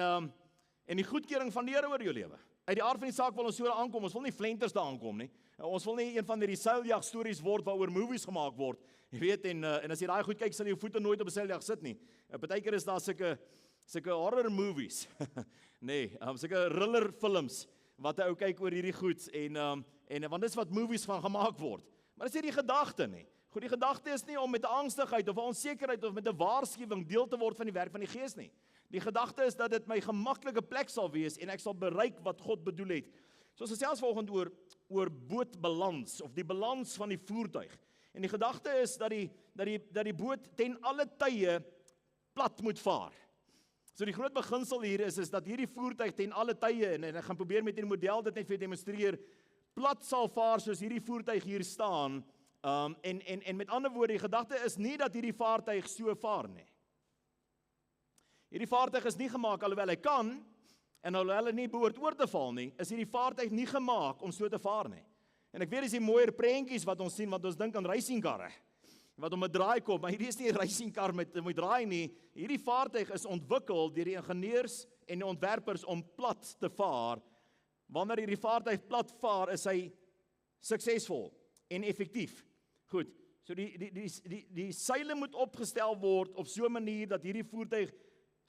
die goedkeuring van die Here oor jou lewe. Uit die aard van die saak wil ons so aankom, ons wil nie flenters daar aankom nie. Ons wil nie een van hierdie seiljag stories word waaroor movies gemaak word. Jy weet, en as jy daai goed kyk, sal jy jou voete nooit op 'n seiljag sit nie. Partykeer is daar sulke horror movies. Nee, sulke thriller films wat 'n ou kyk oor hierdie goed en want dis wat movies van gemaak word. Maar dis nie die gedagte nie. Goed, die gedagte is nie om met 'n angstigheid of 'n onsekerheid of met 'n waarskuwing deel te word van die werk van die Gees nie. Die gedagte is dat dit my gemaklike plek sal wees en ek sal bereik wat God bedoel het. So ons gesels vanoggend oor bootbalans of die balans van die voertuig. En die gedagte is dat die boot ten alle tye plat moet vaar. So die groot beginsel hier is dat hierdie voertuig ten alle tye en ek gaan probeer met hierdie model dit net vir demonstreer, plat sal vaar soos hierdie voertuig hier staan. En met ander woorde, die gedagte is nie dat hierdie vaartuig so vaar nie. Hierdie vaartuig is nie gemaak, alhoewel hy kan, en alhoewel hy nie behoort oor te val nie, is hierdie vaartuig nie gemaak om so te vaar nie. En ek weet dis die mooier prentjies wat ons sien, want ons dink aan racingkarre, wat om 'n draai kom, maar hierdie is nie 'n racingkar met draai nie. Hierdie vaartuig is ontwikkel deur die ingenieurs en die ontwerpers om plat te vaar. Wanneer hierdie vaartuig plat vaar, is hy suksesvol en effektief. Goed, so die seile moet opgestel word op so 'n manier dat hierdie voertuig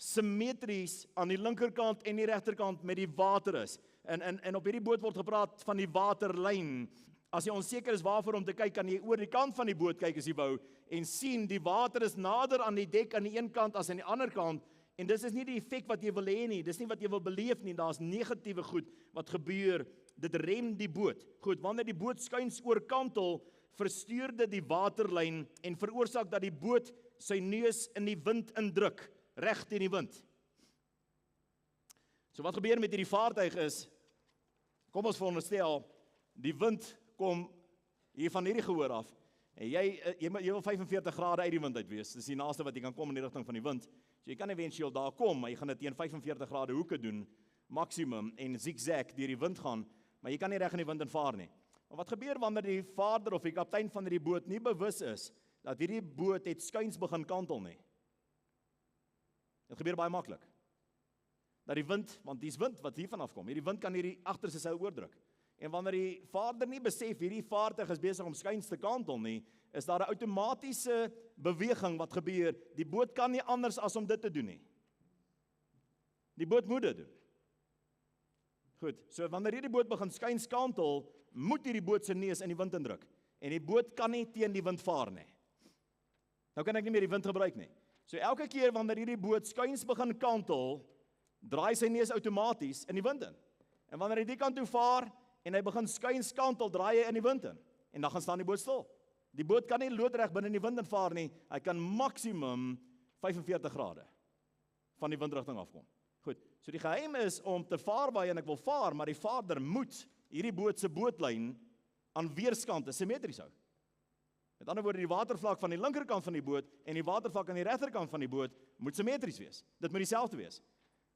simmetries aan die linkerkant en die regterkant met die water is. En op hierdie boot word gepraat van die waterlyn. As jy onseker is waarvoor om te kyk, kan jy oor die kant van die boot kyk as jy wou en sien die water is nader aan die dek aan die een kant as aan die ander kant. En dis is nie die effek wat jy wil hê nie, dis nie wat jy wil beleef nie, daar's negatiewe goed wat gebeur. Dit rem die boot. Goed, wanneer die boot skuins oorkantel, verstuur dit die waterlyn en veroorsaak dat die boot sy neus in die wind indruk, reg teen die wind. So wat gebeur met hierdie vaartuig is, kom ons veronderstel, die wind kom hier van hierdie gehoor af, en jy wil 45 grade uit die wind uit wees, dis die naaste wat jy kan kom in die rigting van die wind, so jy kan eventueel daar kom, maar jy gaan dit teen 45 grade hoeke doen, maksimum, en zigzag deur die wind gaan, maar jy kan nie reg in die wind in vaar nie. Maar wat gebeur wanneer die vaarder of die kaptein van hierdie boot nie bewus is, dat hierdie boot het skuins begin kantel nie? Dit gebeur baie maklik. Dat die wind, want dis wind wat hier vanaf kom, hierdie wind kan hierdie agterste seil oordruk. En wanneer die vaarder nie besef hierdie vaartuig is besig om skuins te kantel nie, is daar 'n outomatiese beweging wat gebeur. Die boot kan nie anders as om dit te doen nie. Die boot moet dit doen. Goed, so wanneer hierdie boot begin skuins kantel, moet hierdie boot se neus in die wind indruk. En die boot kan nie teen die wind vaar nie. Nou kan ek nie meer die wind gebruik nie. So elke keer wanneer hierdie boot skuins begin kantel, draai sy neus outomaties in die wind in. En wanneer hy die kant toe vaar en hy begin skuins kantel, draai hy in die wind in. En dan gaan staan die boot stil. Die boot kan nie loodreg binne in die wind in vaar nie. Hy kan maksimum 45 grade van die windrigting afkom. Goed, so die geheim is om te vaar waarheen ek wil vaar, maar die vaarder moet hierdie boot se bootlyn aan weerskante simmetries hou. Met ander woorde, die watervlak van die linkerkant van die boot en die watervlak aan die regterkant van die boot moet simmetries wees. Dit moet dieselfde wees.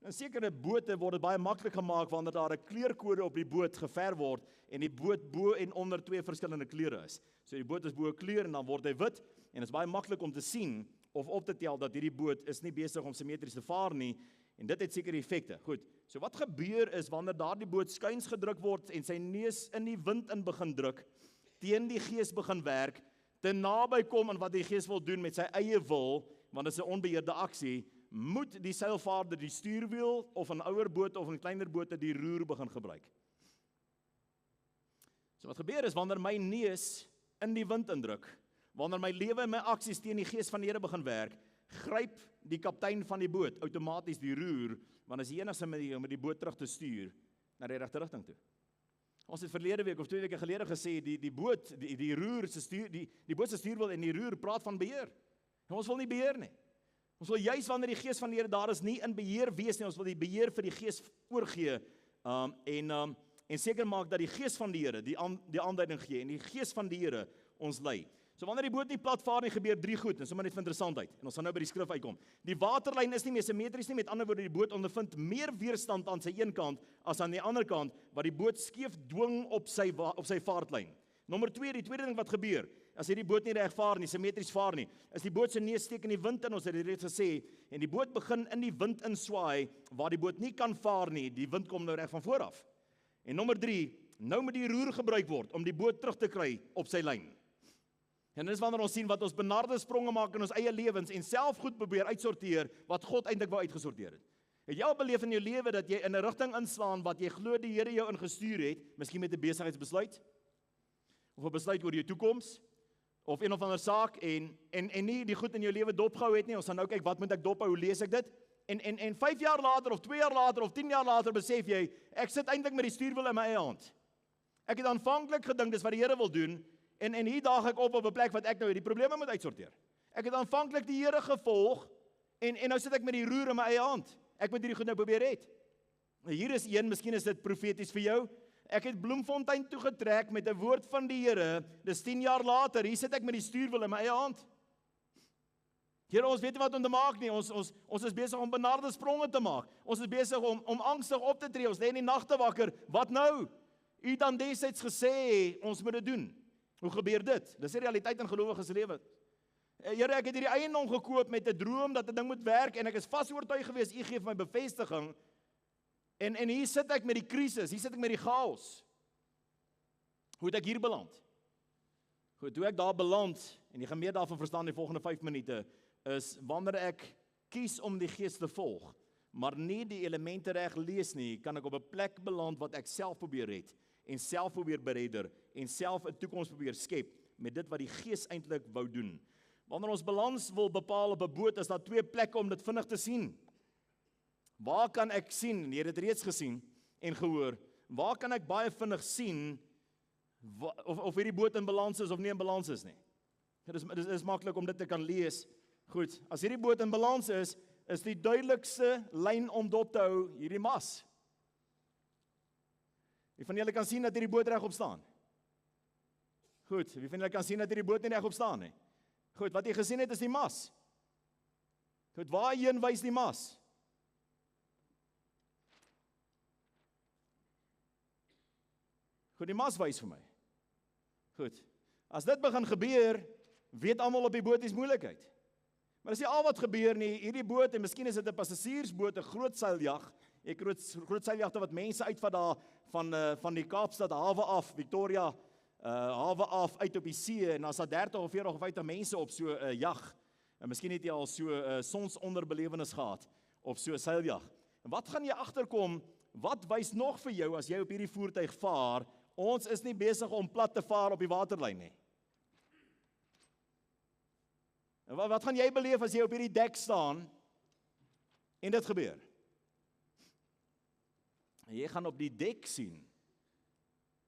In sekere bote word dit baie maklik gemaak wanneer daar 'n kleurkode op die boot geverf word en die boot bo en onder 2 verskillende kleure is. So die boot is bo 'n kleur en dan word hy wit en dit is baie maklik om te sien of op te tel dat hierdie boot is nie besig om simmetries te vaar nie en dit het sekere effekte. Goed. So wat gebeur is wanneer daardie boot skuins gedruk word en sy neus in die wind in begin druk, teen die Gees begin werk, te naby kom aan wat die Gees wil doen met sy eie wil, want dit is 'n onbeheerde aksie, moet die seilvaarder die stuurwiel of 'n ouer boot of 'n kleiner boot die roer begin gebruik. So wat gebeur is wanneer my neus in die wind indruk, wanneer my lewe en my aksies teen die Gees van die Here begin werk, gryp die kaptein van die boot outomaties die roer, want is die enigste manier om die boot terug te stuur na die regte rigting toe. Ons het verlede week of 2 weke gelede gesê die boot, die roer se stuur, die boot se stuurwiel en die roer praat van beheer. En ons wil nie beheer nie. Ons wil juis wanneer die Gees van die Here daar is nie in beheer wees nie, ons wil die beheer vir die Gees oorgee. en seker maak dat die gees van die Here die aanduiding gee en die gees van die Here ons lei. So wanneer die boot nie plat vaar nie, gebeur 3 goed, en sommer net vir interessantheid, en ons gaan nou by die skrif uitkom. Die waterlyn is nie meer simmetries nie, met ander woorde, die boot ondervind meer weerstand aan sy een kant as aan die ander kant, wat die boot skeef dwing op sy vaartlyn. Nommer 2, die tweede ding wat gebeur, as hierdie boot nie reg vaar nie, simmetries vaar nie, is die boot se neus steek in die wind in, ons het dit reeds gesê, en die boot begin in die wind inswaai, waar die boot nie kan vaar nie, die wind kom nou reg van voor af. En nommer 3, nou moet die roer gebruik word, om die boot terug te kry op sy lyn. En dis wanneer ons sien wat ons benarde spronge maak in ons eie lewens, en self goed probeer uitsorteer, wat God eintlik wou uitgesorteer het. Het jy al beleef in jou lewe, dat jy in 'n rigting inslaan, wat jy glo die Here jou ingestuur het, miskien met 'n besigheidsbesluit, of 'n besluit oor jou toekoms, of een of ander saak, en nie die goed in jou lewe dopgehou het nie, ons gaan nou kyk, wat moet ek dophou, hoe lees ek dit? En 5 jaar later, of 2 jaar later, of 10 jaar later, besef jy, ek sit eintlik met die stuurwiel in my eie hand. Ek het aanvanklik gedink, dis wat die Here wil doen, en hier daag ek op 'n plek wat ek nou die probleme moet uitsorteer. Ek het aanvanklik die Here gevolg, en nou sit ek met die roer in my eie hand. Ek moet hierdie goed nou probeer red. Hier is een, miskien is dit profeties vir jou. Ek het Bloemfontein toe getrek met 'n woord van die Here, dis 10 jaar later, hier sit ek met die stuurwiel in my eie hand. Here, ons weet nie wat om te maak nie, ons is besig om benarde spronge te maak, ons is besig om angstig op te tree, ons lê in die nagte wakker, wat nou? U het dan destyds gesê, ons moet dit doen. Hoe gebeur dit? Dis die realiteit in gelowiges lewe. Here, ek het hierdie eiendom gekoop met 'n droom dat 'n ding moet werk, en ek is vas oortuig gewees, u gee vir my bevestiging, en hier sit ek met die krisis, hier sit ek met die chaos. Hoe het ek hier beland? Goed, hoe ek daar beland, en jy gaan meer daarvan verstaan in die volgende 5 minute, is wanneer ek kies om die Gees te volg, maar nie die elemente reg lees nie, kan ek op 'n plek beland wat ek self probeer red, en self probeer beredder, en self 'n toekoms probeer skep, met dit wat die Gees eintlik wou doen. Wanneer ons balans wil bepaal op 'n boot, is daar 2 plekke om dit vinnig te sien. Waar kan ek sien, jy het dit reeds gesien en gehoor, waar kan ek baie vinnig sien, of hierdie boot in balans is of nie in balans is nie? Dit is maklik om dit te kan lees. Goed, as hierdie boot in balans is die duidelikste lyn om dop te hou hierdie mas. Wie van julle kan sien dat hierdie boot regop staan? Goed, wie van julle kan sien dat hierdie boot nie regop staan nie? Goed, wat jy gesien het is die mas. Goed, waarheen wys die mas? Goed, die mas wys vir my. Goed, as dit begin gebeur, weet almal op die boot is moeilikheid. Maar dis nie al wat gebeur nie, hierdie boot, en miskien is dit 'n passasiersboot, 'n groot seiljag, groot seiljagte wat mense uitvat daar van die Kaapstad hawe af, Victoria hawe af, uit op die see, en as daar 30 of 40 of 50 mense op so 'n jag, en miskien het jy al so 'n sonsonderbelewenis gehad, op so 'n seiljag. En wat gaan jy agterkom, wat wys nog vir jou, as jy op hierdie voertuig vaar, ons is nie besig om plat te vaar op die waterlyn nie. En wat gaan jy beleef as jy op hierdie dek staan, en dit gebeur? En jy gaan op die dek sien,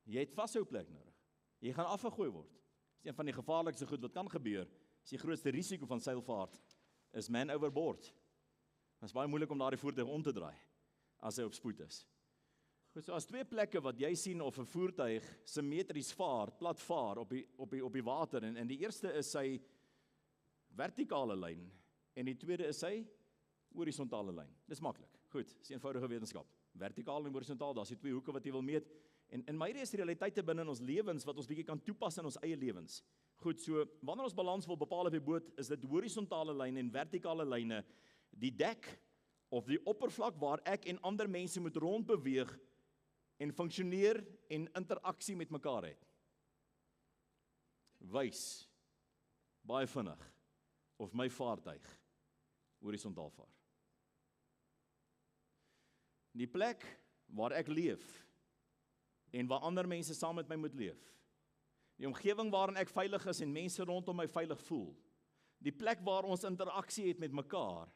jy het vashouplek nodig. Jy gaan afgegooi word. Dis een van die gevaarlikste goed wat kan gebeur. Dis die grootste risiko van seilvaart, is man overboard. Dit is baie moeilik om daardie voertuig om te draai, as hy op spoed is. Goed, so as 2 plekke wat jy sien of 'n voertuig simmetries vaar, plat vaar op die water, en die eerste is sy vertikale lyn, en die tweede is sy horisontale lyn. Dis maklik. Goed, dis eenvoudige wetenskap. Vertikaal en horisontaal, daar's die 2 hoeke wat jy wil meet. En myre is die realiteite binne in ons lewens wat ons bietjie kan toepas in ons eie lewens. Goed, so wanneer ons balans wil bepaal op die boot, is dit horisontale lyne en vertikale lyne, die dek of die oppervlak waar ek en ander mense moet rondbeweeg en funksioneer en interaksie met mekaar het. Wys baie vinnig of my vaartuig horisontaal vaar. Die plek waar ek leef en waar ander mense saam met my moet leef, die omgewing waarin ek veilig is en mense rondom my veilig voel, die plek waar ons interaksie het met mekaar,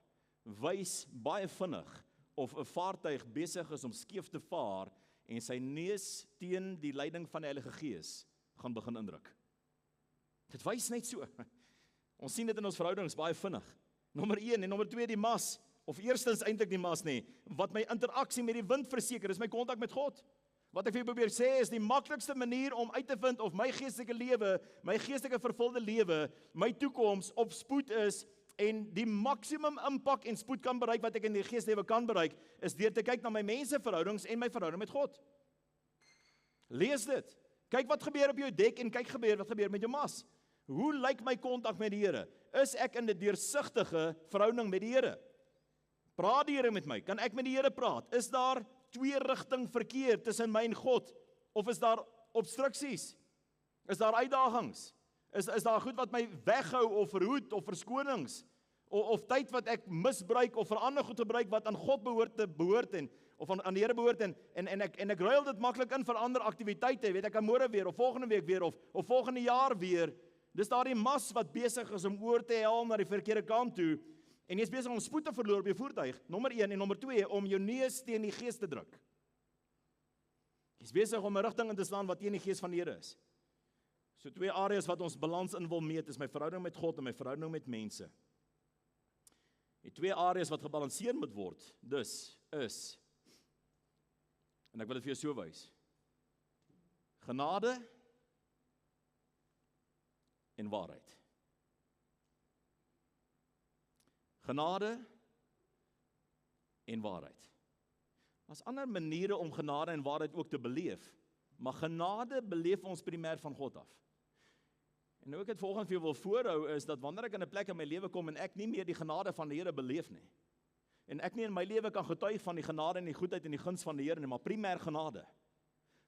wys baie vinnig of 'n vaartuig besig is om skeef te vaar en sy neus teen die leiding van die Heilige Gees gaan begin indruk. Dit wys net so. Ons sien dit in ons verhoudings baie vinnig. Nommer 1 en nommer 2 die mas, of eerstens eintlik die mas nie, wat my interaksie met die wind verseker, is my kontak met God. Wat ek vir jou probeer sê is die maklikste manier om uit te vind of my geestelike lewe, my geestelike vervulde lewe, my toekoms op spoed is en die maksimum impak en spoed kan bereik wat ek in die geeslewe kan bereik, is deur te kyk na my menseverhoudings en my verhouding met God. Lees dit. Kyk wat gebeur op jou dek en kyk wat gebeur met jou mas. Hoe lyk my kontak met die Here? Is ek in 'n deursigtige verhouding met die Here? Praat die Here met my? Kan ek met die Here praat? Is daar twee rigting verkeer tussen my en God? Of is daar obstruksies? Is daar uitdagings? Is daar goed wat my weghou of verhoed of verskonings? Of tyd wat ek misbruik of vir ander goed gebruik wat aan God behoort en of aan die Here behoort en ek ruil dit maklik in vir ander aktiwiteite, weet ek kan môre weer of volgende week weer of volgende jaar weer. Dis daardie mas wat besig is om oor te hel na die verkeerde kant toe en jy is besig om spoed te verloor op jou voertuig. Nommer 1 en nommer 2 om jou neus teen die Gees te druk. Jy is besig om 'n rigting in te slaan wat teen die Gees van die Here is. So twee areas wat ons balans in wil meet is my verhouding met God en my verhouding met mense. Die twee areas wat gebalanseer moet word, dus is, en ek wil dit vir jou so wys, genade en waarheid. Genade en waarheid. Daar's ander maniere om genade en waarheid ook te beleef, maar genade beleef ons primêr van God af. En nou ek het volgens vir jou wil voorhou is dat wanneer ek in 'n plek in my lewe kom en ek nie meer die genade van die Here beleef nie, en ek nie in my lewe kan getuig van die genade en die goedheid en die guns van die Here nie, maar primêr genade.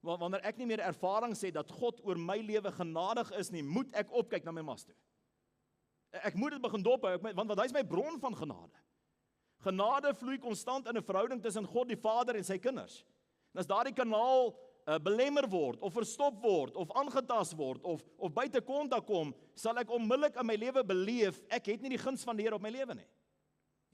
Wanneer ek nie meer ervaring sê dat God oor my lewe genadig is nie, moet ek opkyk na my mas toe. Ek moet dit begin dophou, want hy is my bron van genade. Genade vloei konstant in 'n verhouding tussen God die Vader en sy kinders. En as daardie kanaal belemmer word, of verstop word, of aangetast word, of buite kontak kom, sal ek onmiddellik in my lewe beleef, ek het nie die guns van die Here op my lewe nie.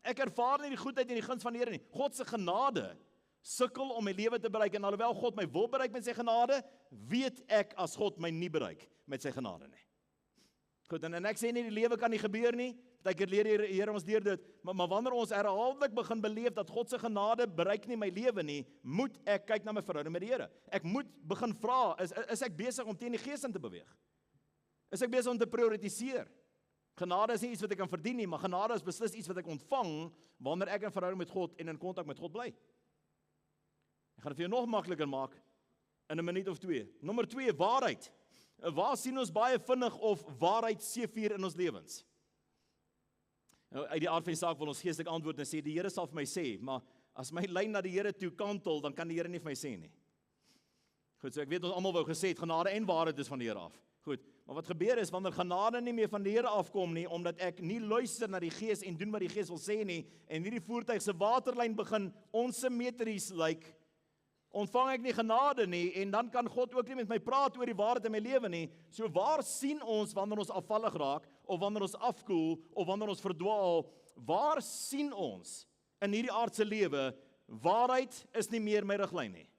Ek ervaar nie die goedheid en die guns van die Here nie. God se genade sukkel om my lewe te bereik, en alhoewel God my wil bereik met sy genade, weet ek as God my nie bereik met sy genade nie. Goed, en ek sê nie die lewe kan nie gebeur nie, partykeer leer die Here ons deur dit, maar wanneer ons herhaaldelik begin beleef dat God se genade bereik nie my lewe nie, moet ek kyk na my verhouding met die Here. Ek moet begin vra, is ek besig om teen die Gees in te beweeg? Is ek besig om te prioritiseer? Genade is nie iets wat ek kan verdien nie, maar genade is beslis iets wat ek ontvang wanneer ek in verhouding met God en in kontak met God bly. Ek gaan dit vir jou nog makliker maak in 'n minuut of 2. Nommer 2, waarheid. Waar sien ons baie vinnig of waarheid seëvier in ons lewens? Nou, uit die aard van die saak wil ons geestelik antwoord en sê, die Here sal vir my sê, maar as my lyn na die Here toe kantel, dan kan die Here nie vir my sê nie. Goed, so ek weet ons almal wou gesê het, genade en waarheid is van die Here af. Goed, maar wat gebeur is, wanneer genade nie meer van die Here afkom nie, omdat ek nie luister na die Gees en doen wat die Gees wil sê nie, en hierdie voertuig se waterlyn begin onsimmetries lyk, ontvang ek nie genade nie, en dan kan God ook nie met my praat oor die waarheid in my lewe nie. So waar sien ons wanneer ons afvallig raak, of wanneer ons afkoel, of wanneer ons verdwaal, waar sien ons in hierdie aardse lewe, waarheid is nie meer my riglyn nie?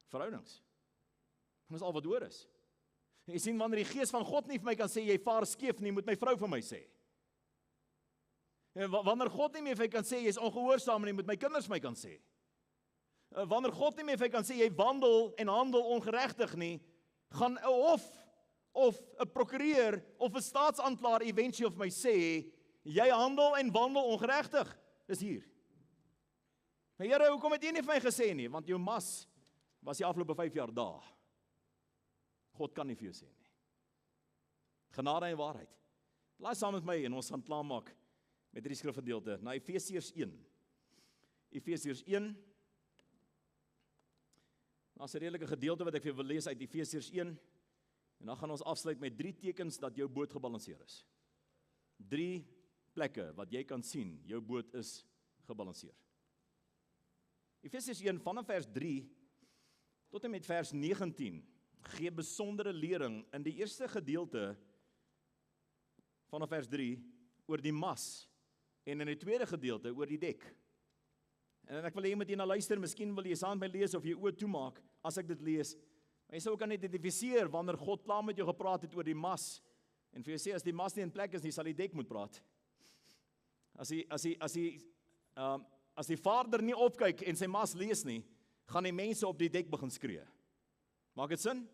Verhoudings. Dit is al wat oor is. Jy sien, wanneer die Gees van God nie vir my kan sê, jy vaar skeef nie, moet my vrou vir my sê. En wanneer God nie meer vir my kan sê, jy is ongehoorsaam nie, moet my kinders my kan sê. Wanneer God nie meer vir my kan sê, jy wandel en handel ongeregtig nie, gaan 'n hof of 'n prokureur of 'n staatsaanklaer eventueel vir my sê, jy handel en wandel ongeregtig. Dis hier. Maar Here, hoekom het U nie vir my gesê nie? Want jou mas was die afgelope 5 jaar daar. God kan nie vir jou sê nie. Genade en waarheid. Laat saam met my en ons gaan klaarmaak met hierdie skrifgedeelte na Efesiërs 1. Efesiërs 1. Daar's 'n redelike gedeelte wat ek vir jou wil lees uit Efesiërs 1. En dan gaan ons afsluit met 3 tekens dat jou boot gebalanseer is. 3 plekke wat jy kan sien, jou boot is gebalanseer. Efesiërs 1 vanaf vers 3 tot en met vers 19 gee besondere lering in die eerste gedeelte vanaf vers 3 oor die mas en in die tweede gedeelte oor die dek. En ek wil hê jy moet hierna luister, miskien wil jy saam met my lees of jy oë toemaak as ek dit lees. Maar jy sou kan identifiseer wanneer God klaar met jou gepraat het oor die mas en vir jou sê as die mas nie in plek is nie, sal die dek moet praat. As die vaarder nie opkyk en sy mas lees nie, gaan die mense op die dek begin skree. Maak dit sin?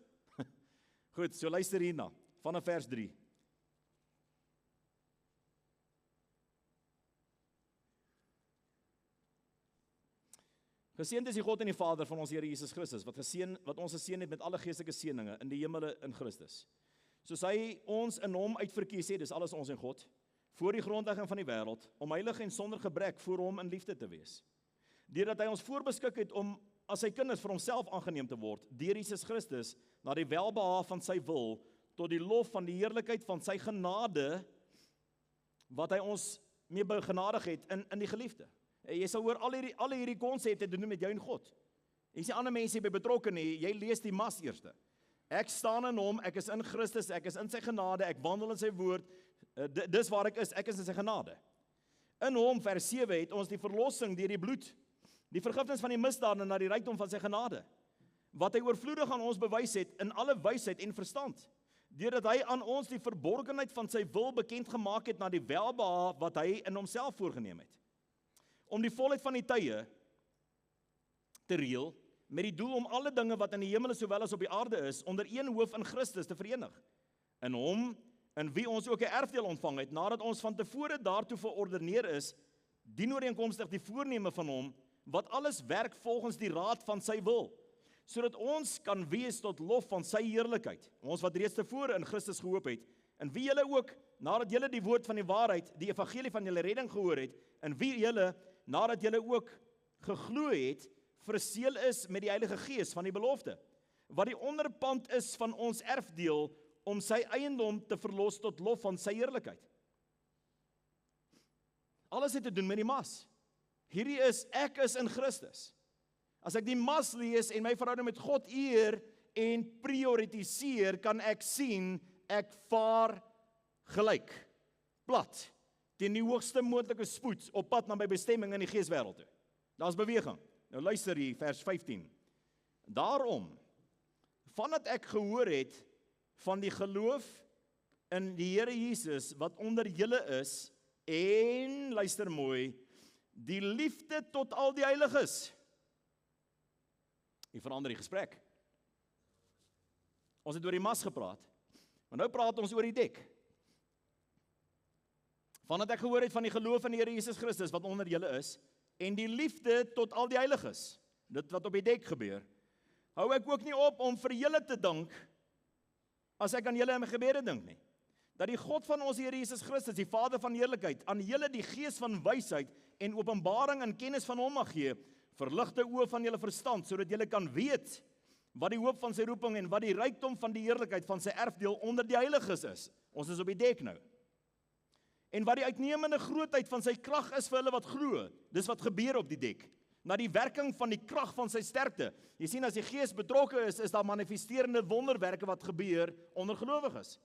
Goed, so luister hierna, vanaf vers 3. Geseënd is die God en die Vader van ons Here Jesus Christus, wat ons geseën het met alle geestelike seëninge in die hemele in Christus. Soos hy ons in hom uitverkies het, dis alles ons en God, voor die grondlegging van die wêreld, om heilig en sonder gebrek voor hom in liefde te wees. Deurdat hy ons voorbeskik het om as sy kinders vir homself aangeneem te word, deur Jesus Christus, na die welbehae van sy wil, tot die lof van die heerlikheid van sy genade, wat hy ons mee begenadig het in die geliefde. Jy sal hoor, al hierdie konsepte doen met jou en God. Jy sê ander mense by betrokke nie, jy lees die mas eerste. Ek staan in hom, ek is in Christus, ek is in sy genade, ek wandel in sy woord, dis waar ek is in sy genade. In hom, vers 7, het ons die verlossing deur die bloed, die vergifnis van die misdade na die rykdom van sy genade, wat hy oorvloedig aan ons bewys het in alle wysheid en verstand, deurdat hy aan ons die verborgenheid van sy wil bekend gemaak het na die welbehae wat hy in homself voorgenem het, om die volheid van die tye te reël, met die doel om alle dinge wat in die hemel sowel as op die aarde is, onder een hoof in Christus te verenig. In hom, in wie ons ook 'n erfdeel ontvang het, nadat ons van tevore daartoe verordeneer is, dienooreenkomstig die voorneme van hom, wat alles werk volgens die raad van sy wil, sodat ons kan wees tot lof van sy heerlikheid, ons wat reeds tevore in Christus gehoop het, in wie julle ook, nadat julle die woord van die waarheid, die evangelie van julle redding gehoor het, in wie julle, nadat julle ook geglo het, verseël is met die Heilige Gees van die belofte, wat die onderpand is van ons erfdeel, om sy eiendom te verlos tot lof van sy heerlikheid. Alles het te doen met die mas. Hierdie is, ek is in Christus. As ek die mas lees en my verhouding met God eer en prioritiseer, kan ek sien, ek vaar gelyk, plat, teen die hoogste moontlike spoed, op pad na my bestemming in die geeswêreld toe. Daar's beweging. Nou luister hier, vers 15. Daarom, vandat ek gehoor het van die geloof in die Here Jesus, wat onder julle is, en, luister mooi, die liefde tot al die heiliges. Hier verander die gesprek. Ons het oor die mas gepraat, maar nou praat ons oor die dek. Vandat ek gehoor het van die geloof in die Here Jesus Christus, wat onder julle is, en die liefde tot al die heiliges, dit wat op die dek gebeur, hou ek ook nie op om vir julle te dank, as ek aan julle in my gebede dink nie, dat die God van ons Here Jesus Christus, die Vader van heerlikheid, aan julle die gees van wysheid en openbaring en kennis van hom mag gee, verligte oë van julle verstand, sodat julle kan weet wat die hoop van sy roeping en wat die rykdom van die heerlikheid van sy erfdeel onder die heiliges is. Ons is op die dek nou. En wat die uitnemende grootheid van sy krag is vir hulle wat glo. Dis wat gebeur op die dek. Na die werking van die krag van sy sterkte. Jy sien, as die Gees betrokke is daar manifesterende wonderwerke wat gebeur onder gelowiges.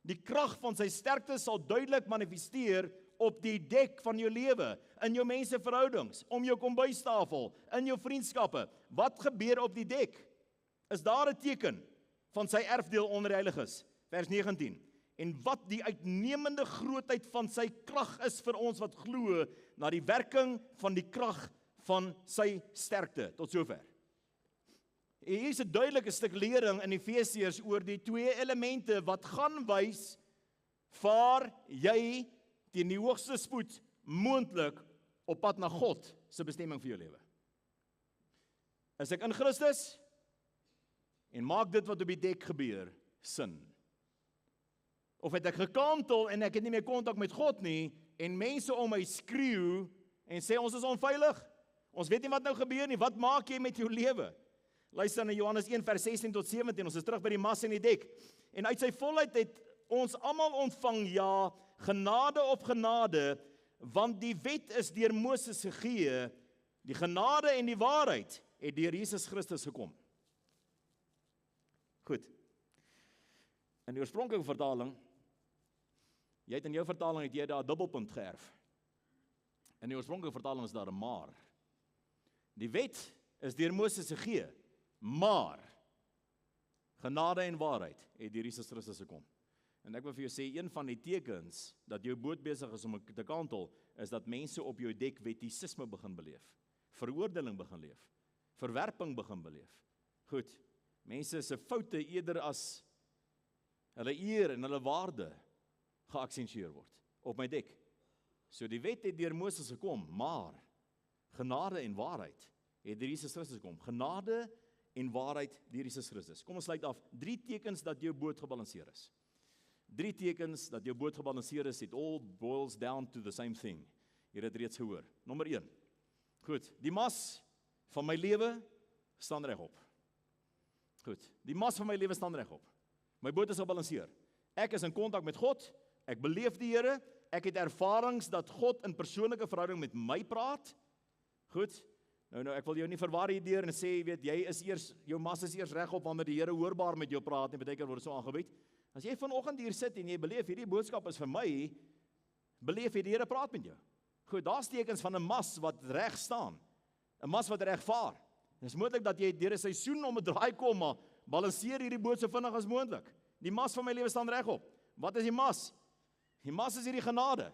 Die krag van sy sterkte sal duidelik manifesteer op die dek van jou lewe, in jou menseverhoudings, om jou kombuistafel, in jou vriendskappe. Wat gebeur op die dek? Is daar 'n teken van sy erfdeel onder die heiliges? Vers 19. En wat die uitnemende grootheid van sy krag is vir ons wat glo, na die werking van die krag van sy sterkte. Tot sover. Hier is 'n duidelike stuk lering in Efesiërs oor die twee elemente wat gaan wys, vaar jy teen die hoogste spoed moontlik op pad na God se bestemming vir jou lewe. Is ek in Christus en maak dit wat op die dek gebeur sin? Of het ek gekantel en ek het nie meer kontak met God nie en mense om my skreeu en sê ons is onveilig? Ons weet nie wat nou gebeur nie. Wat maak jy met jou lewe? Luister na Johannes 1 vers 16 tot 17. Ons is terug by die mas en die dek. En uit sy volheid het ons almal ontvang, ja, genade op genade, want die wet is deur Moses gegee, die genade en die waarheid het deur Jesus Christus gekom. Goed. In die oorspronklike vertaling, jy het in jou vertaling het jy daar 'n dubbelpunt geërf. In die oorspronklike vertaling is daar 'n maar. Die wet is deur Moses gegee, maar genade en waarheid het deur Jesus Christus gekom. En ek wil vir jou sê, een van die tekens dat jou boot besig is om te kantel, is dat mense op jou dek wettisisme begin beleef, veroordeling begin leef, verwerping begin beleef. Goed, mense se foute eerder as hulle eer en hulle waarde geaksentueer word op my dek. So die wet het deur Moses gekom, maar genade en waarheid het deur Jesus Christus gekom. Genade en waarheid deur Jesus Christus. Kom ons sluit af. 3 tekens dat jou boot gebalanseer is. 3 tekens dat jou boot gebalanseer is, it all boils down to the same thing. Jy het dit reeds gehoor. Nommer 1. Goed, die mas van my lewe staan regop. Goed, die mas van my lewe staan regop. My boot is gebalanseer. Ek is in kontak met God, ek beleef die Here, ek het ervarings dat God in persoonlike verhouding met my praat. Goed, nou ek wil jou nie verwar hierdeur en sê, jy is eers, jou mas is eers regop wanneer die Here hoorbaar met jou praat, en baie keer word dit so aangebied. As jy vanoggend hier sit en jy beleef, hierdie boodskap is vir my, beleef jy die Here praat met jou. Goed, daar's tekens van 'n mas wat reg staan, 'n mas wat reg vaar. Dit is moontlik dat jy deur 'n seisoen om 'n draai kom, maar balanseer hierdie boot so vinnig as moontlik. Die mas van my lewe staan regop. Wat is die mas? Die mas is hierdie genade.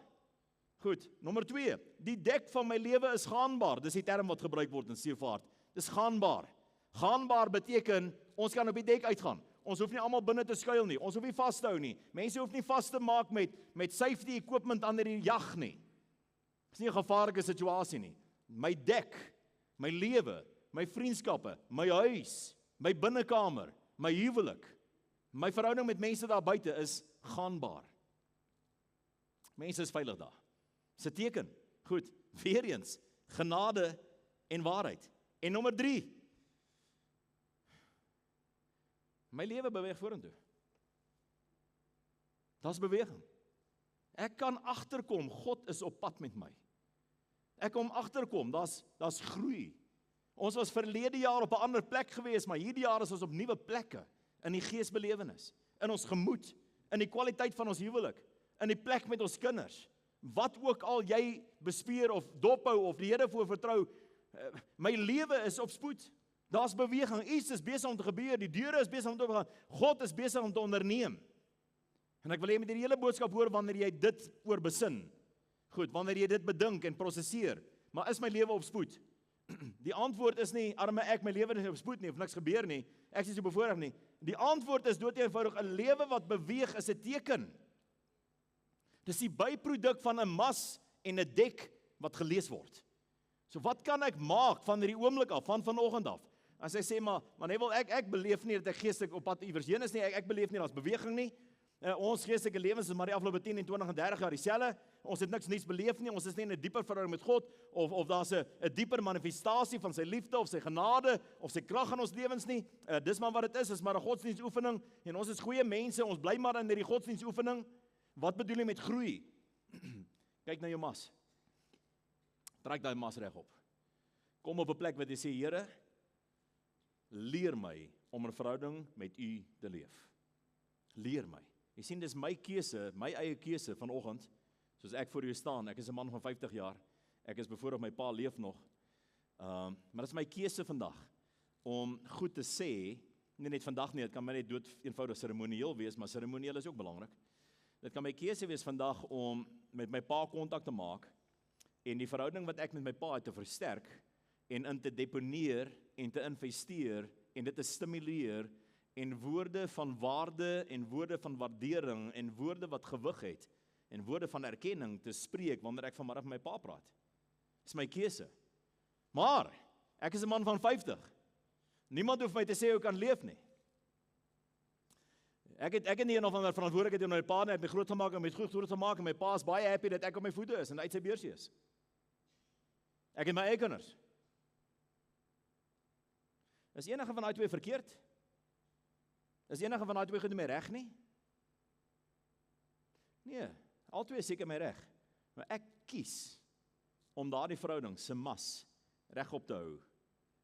Goed, nommer 2, die dek van my lewe is gaanbaar. Dis die term wat gebruik word in seevaart. Dis gaanbaar. Gaanbaar beteken, ons kan op die dek uitgaan. Ons hoef nie almal binne te skuil nie. Ons hoef nie vas te hou nie. Mense hoef nie vas te maak met safety equipment aan die jag nie. Dis nie 'n gevaarlike situasie nie. My dek, my lewe, my vriendskappe, my huis, my binnekamer, my huwelik, my verhouding met mense daar buite is gaanbaar. Mense is veilig daar. Dis 'n teken. Goed, weer eens, genade en waarheid. En nommer 3, my lewe beweeg vorentoe. Daar's beweging. Ek kan agterkom, God is op pad met my. Ek kom agterkom, daar's groei. Ons was verlede jaar op 'n ander plek gewees, maar hierdie jaar is ons op nuwe plekke, in die geesbelewenis, in ons gemoed, in die kwaliteit van ons huwelik, in die plek met ons kinders. Wat ook al jy bespier of dophou of die Here voor vertrou, my lewe is op spoed. Daar's beweging, iets is besig om te gebeur, die deure is besig om te oopgaan, God is besig om te onderneem. En ek wil hê met hierdie hele boodskap hoor wanneer jy dit oor besin. Goed, wanneer jy dit bedink en prosesseer, maar is my lewe op spoed? Die antwoord is nie, arme ek, my lewe is nie op spoed nie, of niks gebeur nie, ek is nie so bevoorreg nie. Die antwoord is dood eenvoudig, 'n lewe wat beweeg is 'n teken. Dis die byproduk van 'n mas en 'n dek wat gelees word. So wat kan ek maak van hierdie oomblik af, van vanoggend af? As hy sê, maar nee, wil ek beleef nie dat ek geestelik op pad iewers heen is nie, ek beleef nie, daar's beweging nie. Ons geestelike lewens is maar die afgelope 10 en 20 en 30 jaar dieselfde. Ons het niks nuuts beleef nie, ons is nie in 'n dieper verhouding met God, of daar's 'n dieper manifestasie van sy liefde, of sy genade, of sy krag in ons lewens nie. Dis maar wat dit is maar 'n godsdienstoefening, en ons is goeie mense, ons bly maar in hierdie godsdienstoefening. Wat bedoel jy met groei? Kyk na jou mas. Trek daai mas reg op. Kom op 'n plek waar jy sê, Here, leer my om 'n verhouding met U te leef. Leer my. Jy sien, dis my keuse, my eie keuse vanoggend, soos ek voor u staan. Ek is 'n man van 50 jaar. Ek is bevoorreg, my pa leef nog. Maar dit is my keuse vandag om goed te sê, nie net vandag nie, dit kan my net dood eenvoudig seremonieel wees, maar seremonieel is ook belangrik. Dit kan my keuse wees vandag om met my pa kontak te maak en die verhouding wat ek met my pa het te versterk en in te deponeer en te investeer en dit te stimuleer en woorde van waarde en woorde van waardering en woorde wat gewig het en woorde van erkenning te spreek wanneer ek vanmiddag met my pa praat. Dis my keuse. Maar ek is 'n man van 50. Niemand hoef my te sê hoe ek kan leef nie. Ek het nie nog van 'n verantwoordelikheid oor my pa nie, hy het my groot gemaak en my goed groot gemaak en my pa is baie happy dat ek op my voete is en uit sy beursie is. Ek het my eie kinders. Is enige van daai twee verkeerd? Is enige van daai twee goed nie my reg nie? Nee, albei is seker my reg. Maar ek kies om daardie verhouding se mas regop te hou.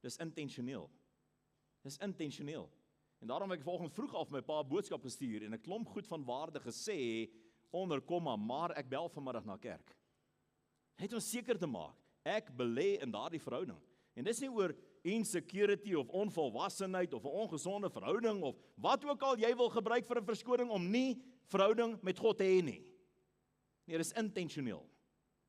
Dis intentioneel. Dis intentioneel. En daarom het ek vanoggend vroeg af my pa boodskap gestuur en 'n klomp goed van waarde gesê onder komma, maar ek bel vanmiddag na kerk. Net om seker te maak, ek belê in daardie verhouding. En dis nie oor insecurity of onvolwassenheid of 'n ongesonde verhouding of wat ook al jy wil gebruik vir 'n verskoning om nie verhouding met God te hê nie. Nee, dis intentioneel.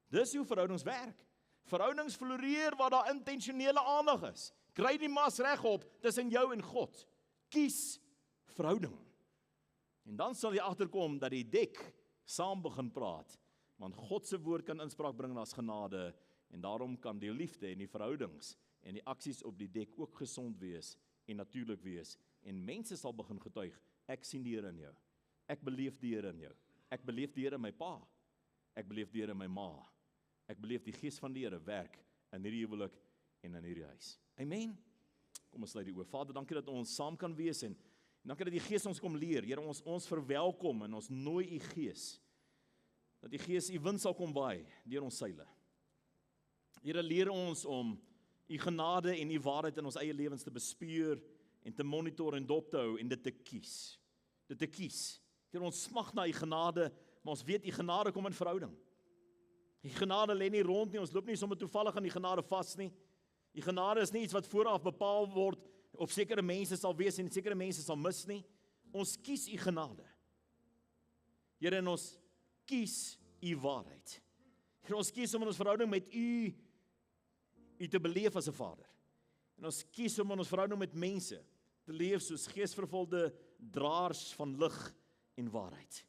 Dis hoe verhoudings werk. Verhoudings floreer waar daar intentionele aandag is. Kry die mas regop tussen jou en God. Kies verhouding. En dan sal jy agterkom dat die dek saam begin praat, want God se woord kan inspraak bring as genade, en daarom kan die liefde en die verhoudings en die aksies op die dek ook gesond wees en natuurlik wees, en mense sal begin getuig, ek sien die Here in jou, ek beleef die Here in jou, ek beleef die Here in my pa, ek beleef die Here in my ma, ek beleef die gees van die Here werk in hierdie huwelik en in hierdie huis. Amen. Kom ons sluit die oë. Vader, dankie dat ons saam kan wees en dankie dat die Gees ons kom leer. Here, ons verwelkom en ons nooi u Gees, dat die Gees u wind sal kom waai deur ons seile. Here, leer ons om u genade en u waarheid in ons eie lewens te bespeur en te monitor en dop te hou en dit te kies. Dit te kies. Here, ons smag na u genade, maar ons weet u genade kom in verhouding. Die genade lê nie rond nie, ons loop nie sommer toevallig aan die genade vas nie. Die genade is nie iets wat vooraf bepaal word, of sekere mense sal wees en sekere mense sal mis nie. Ons kies u genade. Here, en ons kies u waarheid. Here, ons kies om in ons verhouding met u te beleef as 'n Vader. En ons kies om in ons verhouding met mense te leef soos geesvervulde draers van lig en waarheid.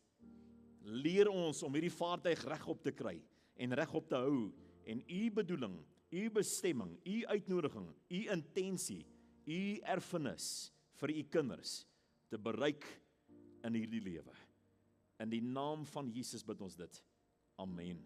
Leer ons om hierdie vaartuig regop te kry en regop te hou en u bedoeling, u bestemming, u uitnodiging, u intensie, u erfenis vir u kinders te bereik in hierdie lewe. In die naam van Jesus bid ons dit. Amen.